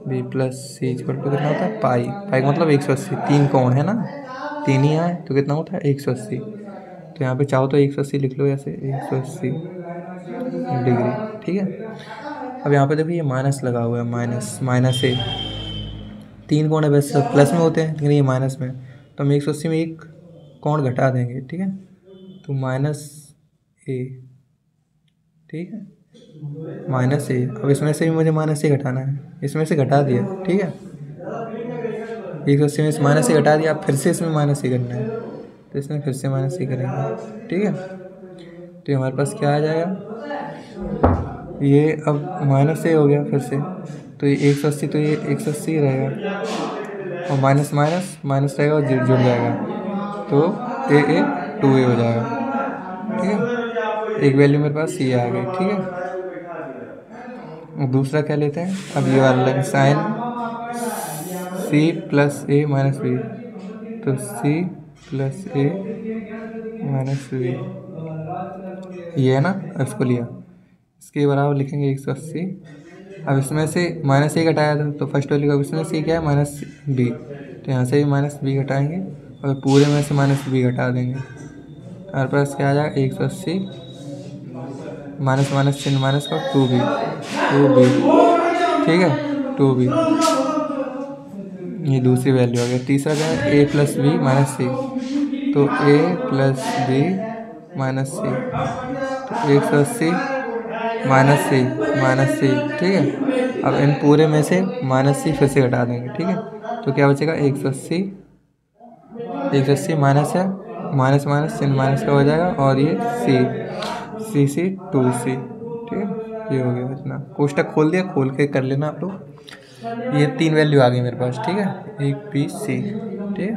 b + c = कितना होता है, पाई का मतलब 180, 3 कोण है ना, 3 ही आए तो कितना होता है 180, तो यहाँ पे चाहो तो 180 लिख लो, ऐसे 180 डिग्री। ठीक है, अब यहाँ पे देखिए ये माइनस लगा हुआ है, माइनस a, 3 कोण है, वैसे प्लस में होते हैं लेकिन ये माइनस में, तो हम 180 में एक कोण घटा देंगे। ठीक है, तो -a, ठीक है, -a। अब इसमें से भी मुझे -a घटाना है, इसमें से घटा दिया। ठीक है, 180 में से -a घटा दिया, अब फिर से इसमें -a करना है, तो इसमें फिर से -a करेंगे। ठीक है, तो ये हमारे पास क्या आ जाएगा, ये अब -a हो गया फिर से, तो ये 180, तो ये 180 रहेगा, और माइनस माइनस माइनस रहेगा और जुड़ जाएगा, तो a 2a हो जाएगा। ठीक है, एक वैल्यू मेरे पास ये आ गई। ठीक है, और दूसरा क्या लेते हैं, अब ये वाला लेंगे sin c + a - b, तो c + a - b, ये है ना, इसको लिया, इसके बराबर लिखेंगे 180। अब इसमें से -a घटाया था, तो फर्स्ट वैल्यू का इसमें से क्या है -b, तो यहाँ से भी -b घटाएंगे, और पूरे में से -b घटा देंगे, हमारे पास क्या आ जाएगा 180 माइनस माइनस चिन्ह माइनस का 2b। ठीक है, 2b, ये दूसरी वैल्यू आ गई। तीसरा क्या है a + b - c, तो a + b - c, तो 180 -c, ठीक है। अब इन पूरे में से -c फिर से घटा देंगे, ठीक है। तो क्या बचेगा 180 माइनस है, माइनस माइनस चिन्ह माइनस का हो जाएगा, और ये c 2c, ठीक है। ये हो गया इतना। कोष्टक खोल दिया, खोल के कर लेना आप लोग। ये 3 वैल्यू आ गई मेरे पास, ठीक है, A B C, ठीक है।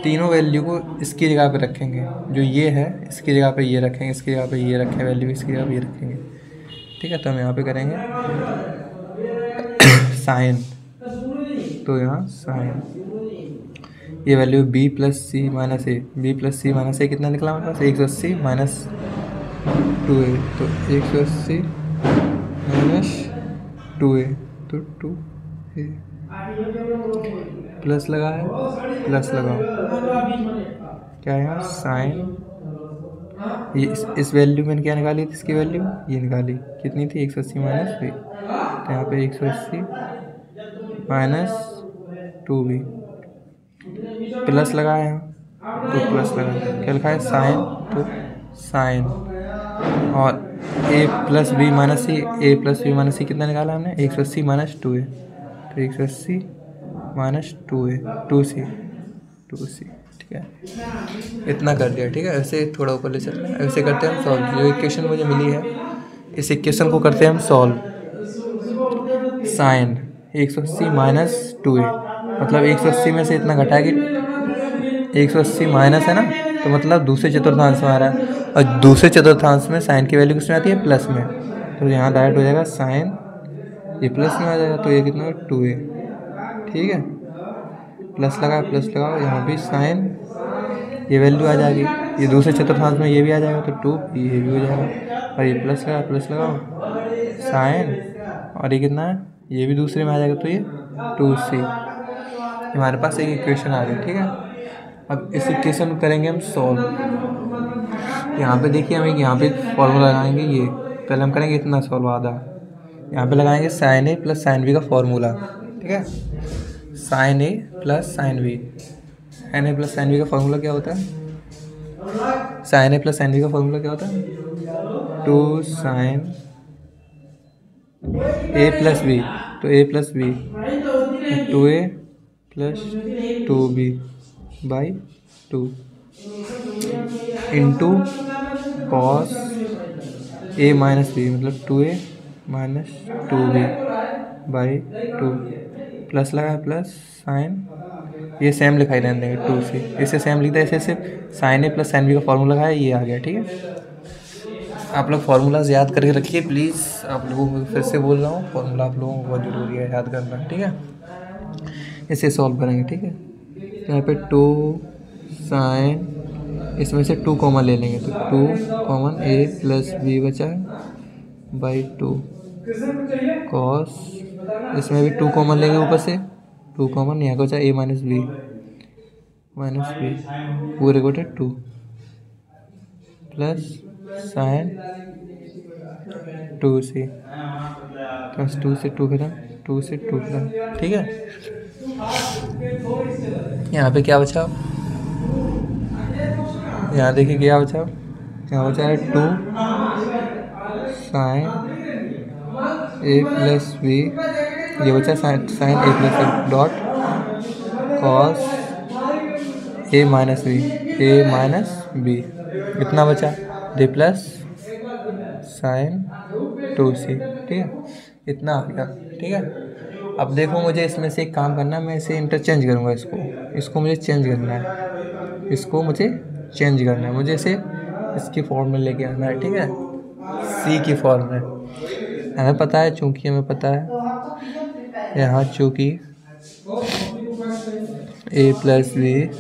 तीनों वैल्यू को इसकी जगह पे रखेंगे, जो ये है इसकी जगह पे ये रखेंगे, इसकी जगह पे ये रखें वैल्यू, इसकी जगह पे ये रखेंगे, ठीक है। तो हम यहाँ पे करेंगे साइन, तो यहाँ साइन ये वैल्यू b प्लस सी माइनस ए कितना निकला हमारे पास 180 माइनस 2a, तो 180 माइनस 2a, तो 2a प्लस लगा है, प्लस लगाओ, क्या है यहाँ साइन, ये इस वैल्यू में क्या निकाली थी, इसकी वैल्यू ये निकाली, कितनी थी 180 माइनस b, तो यहाँ पे 180 माइनस 2b प्लस लगाया यहाँ, तो प्लस लगा, क्या लिखा है साइन, तो साइन, और a प्लस बी माइनस सी कितना निकाला हमने 180 माइनस 2a, तो 180 माइनस 2c, ठीक है। इतना कर दिया, ठीक है। ऐसे थोड़ा ऊपर ले चलते हैं, ऐसे करते हैं हम सॉल्व। जो इक्वेशन मुझे मिली है इस इक्वेशन को करते हैं हम सॉल्व। साइन 180 माइनस 2a, मतलब 180 में से इतना घटा कि 180 माइनस है ना, तो मतलब दूसरे चतुर्थांश में आ रहा है, और दूसरे चतुर्थांश में साइन की वैल्यू किसमें आती है, प्लस में, तो यहाँ डायरेक्ट हो जाएगा साइन, ये प्लस में आ जाएगा, तो ये कितना 2a, ठीक है। प्लस लगाओ, यहाँ भी साइन, ये वैल्यू आ जाएगी, ये दूसरे चतुर्थांश में ये भी आ जाएगा, तो 2 ये भी हो जाएगा, और ये प्लस लगाओ साइन, और ये कितना है, ये भी दूसरे में आ जाएगा, तो ये 2c। हमारे पास एक इक्वेशन आ गई, ठीक है। अब इस इक्वेशन को करेंगे हम सॉल्व। यहाँ पे देखिए हम यहाँ पे फॉर्मूला लगाएंगे, ये पहले हम करेंगे इतना सॉल्व आधा, यहाँ पे लगाएंगे sine A plus sine B का फॉर्मूला, ठीक है। Sine A plus sine B, sine A plus sine B का फॉर्मूला क्या होता है, sine A plus sine B का फॉर्मूला क्या होता है, 2 साइन ए प्लस बी, तो A plus B 2a plus 2b by 2 into cos A minus B, मतलब 2a minus 2b by 2 plus लगा, प्लस साइन, ये सेम लिखाई रहने देंगे 2 से, इसे सेम लिखता है, ऐसे sign A plus sine B का फॉर्मूला है, ये आ गया, ठीक है। आप लोग फार्मूलाज याद करके रखिए प्लीज़, आप लोगों को फिर से बोल रहा हूँ, फार्मूला आप लोगों को बहुत ज़रूरी है याद करना, ठीक है। इसे सॉल्व करेंगे, ठीक है। तो यहाँ पे 2 साइन, इसमें से 2 कॉमन ले लेंगे, तो 2 कॉमन ए प्लस बी बचा बाई 2 कॉस, इसमें भी 2 कॉमन लेंगे, ऊपर से 2 कॉमन, यहाँ का बचा ए माइनस बी पूरे गोटे 2 प्लस साइन 2c, प्लस 2 से 2 खत्म, 2 से 2 खत्म, ठीक है। यहाँ पे क्या बचा, यहाँ देखिए क्या बचा, यहाँ बचा है 2 साइन ए प्लस बी, ये बचा sign A plus B dot cos A minus B, इतना बचा, दे प्लस साइन 2c, ठीक है। इतना आ गया, ठीक है। अब देखो मुझे इसमें से एक काम करना है, मैं इसे इंटरचेंज करूँगा, इसको मुझे चेंज करना है, मुझे इसे इसकी फॉर्म में लेके आना है, ठीक है, c की फॉर्म में। हमें पता है, चूँकि हमें पता है यहाँ चूँकि a plus B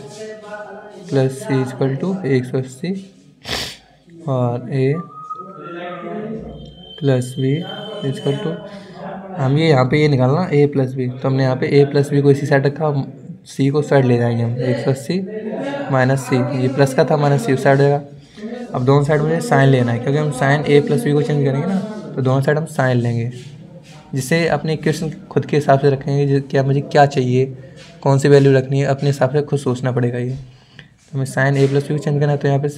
plus C equal to 180 और a plus B equal to, हम ये यहाँ पे ये निकालना a प्लस बी, तो हमने यहाँ पे a प्लस बी को इसी साइड रखा, c को साइड ले जाएंगे हम, 180 माइनस सी, ये प्लस का था माइनस सी उस साइड रहेगा। अब दोनों साइड मुझे साइन लेना है, क्योंकि हम साइन a प्लस बी को चेंज करेंगे ना, तो दोनों साइड हम साइन लेंगे, जिससे अपने इक्वेशन खुद के हिसाब से रखेंगे, क्या मुझे क्या चाहिए, कौन सी वैल्यू रखनी है, अपने हिसाब से खुद सोचना पड़ेगा। ये तो हमें साइन a प्लस बी को चेंज करना है, तो यहाँ पे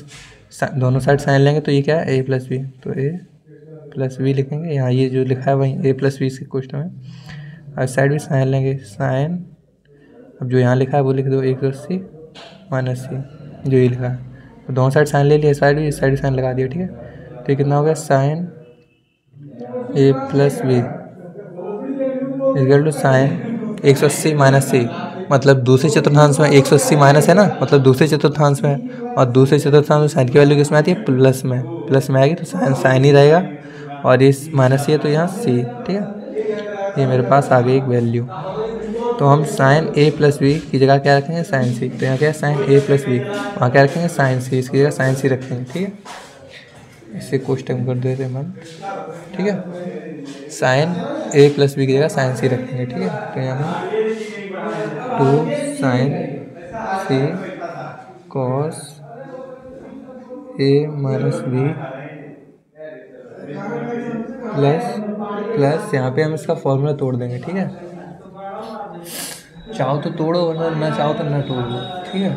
दोनों साइड साइन लेंगे, तो ये क्या है a प्लस बी, तो a प्लस बी लिखेंगे। यहाँ ये जो लिखा है वही ए प्लस बी इसके क्वेश्चन में। और साइड भी साइन लेंगे, साइन, अब जो यहाँ लिखा है वो लिख दो 180 माइनस सी, जो ये लिखा है। तो दोनों साइड साइन ले लिया, साइड भी, इस साइड साइन लगा दिया, ठीक है। तो ये कितना हो गया, sine A plus B equal to sine 180 minus C, मतलब दूसरे चतुर्थांश में 180 माइनस है ना, मतलब दूसरे चतुर्थांश में, और दूसरे चतुर्थांश में साइन की वैल्यू किस में आती है, प्लस में, प्लस में आएगी तो साइन साइन ही रहेगा, और ये माइनस सी है तो यहाँ सी, ठीक है। ये मेरे पास आ गई एक वैल्यू। तो हम साइन ए प्लस बी की जगह क्या रखेंगे, साइन सी। तो यहाँ क्या है, साइन ए प्लस बी, वहाँ क्या रखेंगे, साइन सी, इसकी जगह साइन सी रखेंगे, ठीक है। इसे क्वेश्चन कर देते हैं मन, ठीक है। साइन ए प्लस बी की जगह साइन सी रखेंगे, ठीक है। तो यहाँ 2 sign C cos A minus B plus plus, यहाँ पे हम इसका फॉर्मूला तोड़ देंगे, ठीक है। चाहो तो तोड़ो, वरना ना चाहो तो ना तोड़ो, ठीक है।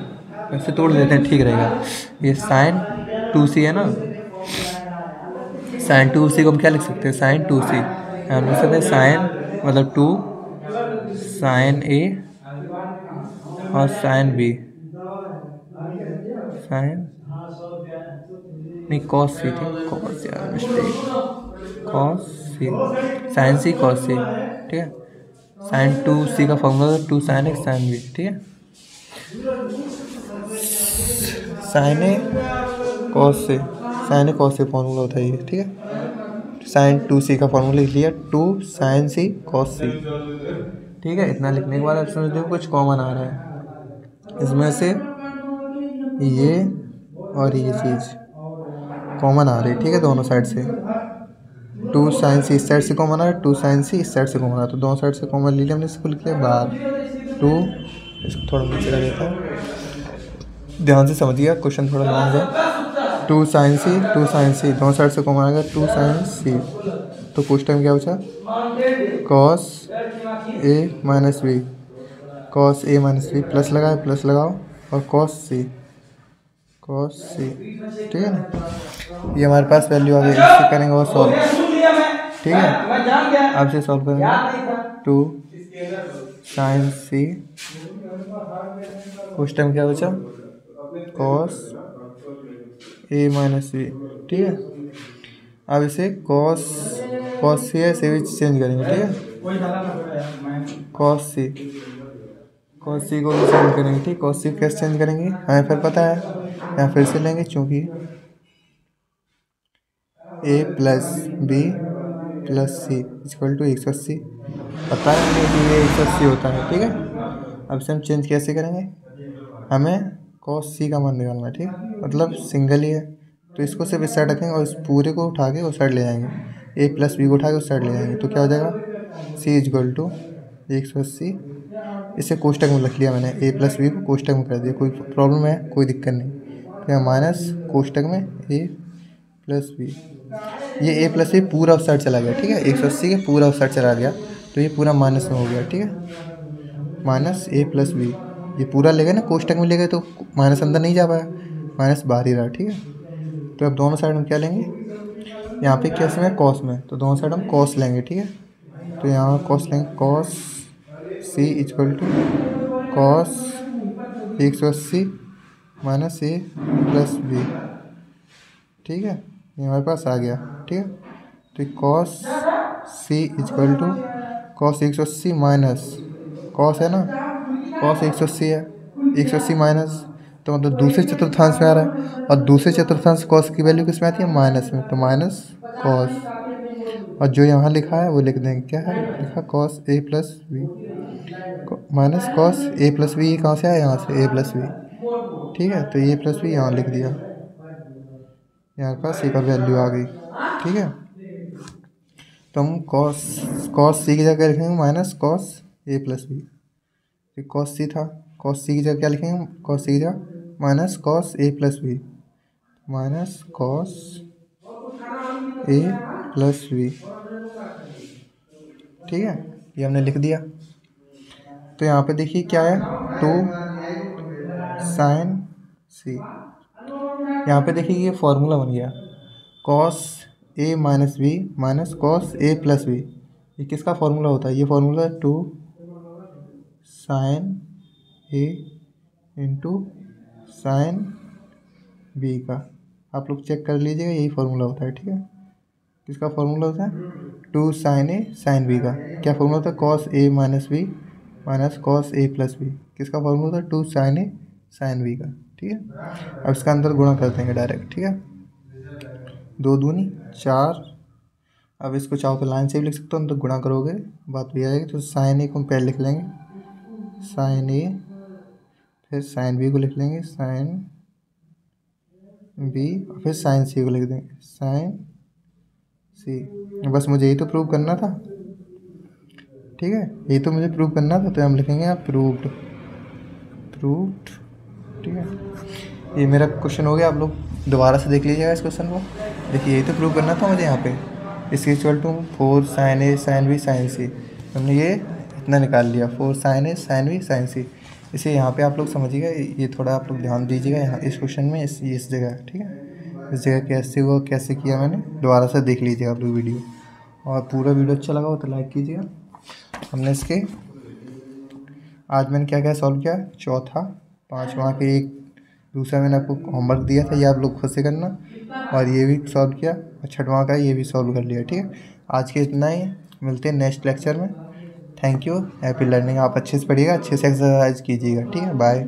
वैसे तोड़ देते हैं, ठीक रहेगा। ये साइन 2c है ना, साइन 2c को हम क्या लिख सकते हैं, साइन 2c हम लिख सकते हैं साइन मतलब 2 साइन ए और साइन बी, साइन नहीं कॉस सी थी, कॉस यार mistake, cos C, sine C cos C, ठीक है। साइन 2c का formula 2 sine X sine B, ठीक है। Sine A cos C, sine A cos C formula होता है ये, ठीक है। साइन 2c का फॉर्मूला लिख लिया, 2 साइन सी कॉस सी, ठीक है। इतना लिखने के बाद आप समझ लो कुछ कॉमन आ रहा है इसमें से, ये और ये चीज़ कॉमन आ रही है, ठीक है, दोनों साइड से। 2 साइन सी इस साइड से कॉमन आ रहा है, 2 साइन सी इस साइड से कॉमन आ रहा है, तो दोनों साइड से कॉमन ले लिया हमने, इसको लिख लिया बाहर। 2, इसको थोड़ा नीचे कर देता हूँ, ध्यान से समझिएगा, क्वेश्चन थोड़ा लॉन्ग है। 2 साइन सी दोनों साइड से कॉमन आ गया, 2 साइन सी, तो क्वेश्चन क्या बचा, cos A minus B, cos A minus B, plus लगाए, प्लस लगाओ, और कॉस सी, ठीक है ना। ये हमारे पास वैल्यू आ गई, इससे करेंगे और सॉल्व, ठीक है। अब से सॉल्व करेंगे, 2 साइन सी, उस टाइम क्या बचा, कॉस ए माइनस बी, ठीक है। अब इसे कॉस सी है, से भी चेंज करेंगे, ठीक है। कॉस सी को भी चेंज करेंगे, ठीक। कॉस सी कैसे चेंज करेंगे, हमें फिर पता है, यहाँ फिर से लेंगे, चूँकि A plus B plus C equal to 180, पता है हमें कि ये 180 होता है, ठीक है। अब से हम चेंज कैसे करेंगे, हमें कॉस सी का मान निकालना है, ठीक है, मतलब सिंगल ही है, तो इसको सिर्फ इस साइड रखेंगे और इस पूरे को उठा के उस साइड ले जाएंगे, ए प्लस बी को उठा के उस साइड ले जाएंगे, तो क्या हो जाएगा, सी इक्वल टू 180, इसे कोष्टक में लिख लिया मैंने, ए प्लस बी को कोष्टक में कर दिया, कोई प्रॉब्लम है, कोई दिक्कत नहीं, क्या माइनस कोष्टक में ए प्लस बी, ये ए प्लस बी पूरा उस साइड चला गया, ठीक है, 180 के पूरा उस साइड चला गया, तो ये पूरा माइनस में हो गया, ठीक है। माइनस ए प्लस बी, ये पूरा ले गए ना, कोष्टक में ले गए तो माइनस अंदर नहीं जा पाया, माइनस बाहर ही रहा, ठीक है। तो अब दोनों साइड हम क्या लेंगे, यहाँ पे कैसे में कॉस में, तो दोनों साइड हम कॉस लेंगे, ठीक है। तो यहाँ कॉस लेंगे, cos C equal to cos 180 minus A plus B, ठीक है, ये हमारे पास आ गया, ठीक है। तो cos C equal to cos 180 minus cos है ना, कॉस 180 है, 180 माइनस, तो मतलब दूसरे चतुर्थांश में आ रहा है, और दूसरे चतुर्थांश कॉस की वैल्यू किस में आती है, माइनस में, तो माइनस कॉस, और जो यहाँ लिखा है वो लिख देंगे, क्या है लिखा, cos A plus B minus cos A plus B, ये कहाँ से आया, यहाँ से ए प्लस बी, ठीक है। तो ए प्लस बी यहाँ लिख दिया, यहाँ पास सी का वैल्यू आ गई, ठीक है। तो हम कॉस सी की जगह लिखेंगे minus cos A plus B, cos सी था, कॉस सी की जगह क्या लिखेंगे, कॉस सी की जगह minus cos A plus B, minus cos A plus B, ठीक है, ये हमने लिख दिया। तो यहाँ पे देखिए क्या है, 2 साइन सी, यहाँ पे देखिए ये फॉर्मूला बन गया, cos A minus B minus cos A plus B, ये किसका फॉर्मूला होता है? ये फॉर्मूला है 2 साइन ए इंटू साइन बी का। आप लोग चेक कर लीजिएगा, यही फॉर्मूला होता है, ठीक है। किसका फॉर्मूला होता है? 2 साइन ए साइन बी का। क्या फॉर्मूला होता है? Cos A minus B minus cos A plus B. किसका फॉर्मूला होता है? 2 साइन ए साइन बी का, ठीक है। अब इसका अंदर गुणा कर देंगे डायरेक्ट, ठीक है। 2 दूनी 4। अब इसको चाहो तो लाइन से भी लिख सकते हो, तो गुणा करोगे बात भी आएगी। तो साइन ए को हम पहले लिख लेंगे, साइन ए, फिर साइन बी को लिख लेंगे साइन बी, और फिर साइन सी को लिख देंगे साइन सी। बस मुझे यही तो प्रूव करना था, ठीक है, यही तो मुझे प्रूव करना था। तो हम लिखेंगे यहाँ प्रूव्ड, प्रूव्ड, ठीक है। ये मेरा क्वेश्चन हो गया। आप लोग दोबारा से देख लीजिएगा इस क्वेश्चन को। देखिए यही तो प्रूव करना था मुझे यहाँ पे। इसके equal to 4 sine A sine B sine C, हमने ये इतना निकाल लिया, 4 sine A sine B sine C. इसे यहाँ पे आप लोग समझिएगा, ये थोड़ा आप लोग ध्यान दीजिएगा यहाँ इस क्वेश्चन में, इस जगह, ठीक है। इस जगह कैसे हुआ, कैसे किया मैंने, दोबारा से देख लीजिएगा आप लोग वीडियो। और पूरा वीडियो अच्छा लगा हो तो लाइक कीजिएगा। हमने इसके आज मैंने क्या क्या सॉल्व किया, चौथा, 5वां के एक, दूसरा मैंने आपको होमवर्क दिया था, ये आप लोग खुद से करना, और ये भी सॉल्व किया, और 6वां का ये भी सॉल्व कर लिया, ठीक है। आज के इतना ही, मिलते हैं नेक्स्ट लेक्चर में। Thank you, happy learning. आप अच्छे से पढ़िएगा, अच्छे से एक्सरसाइज कीजिएगा, ठीक है। बाय।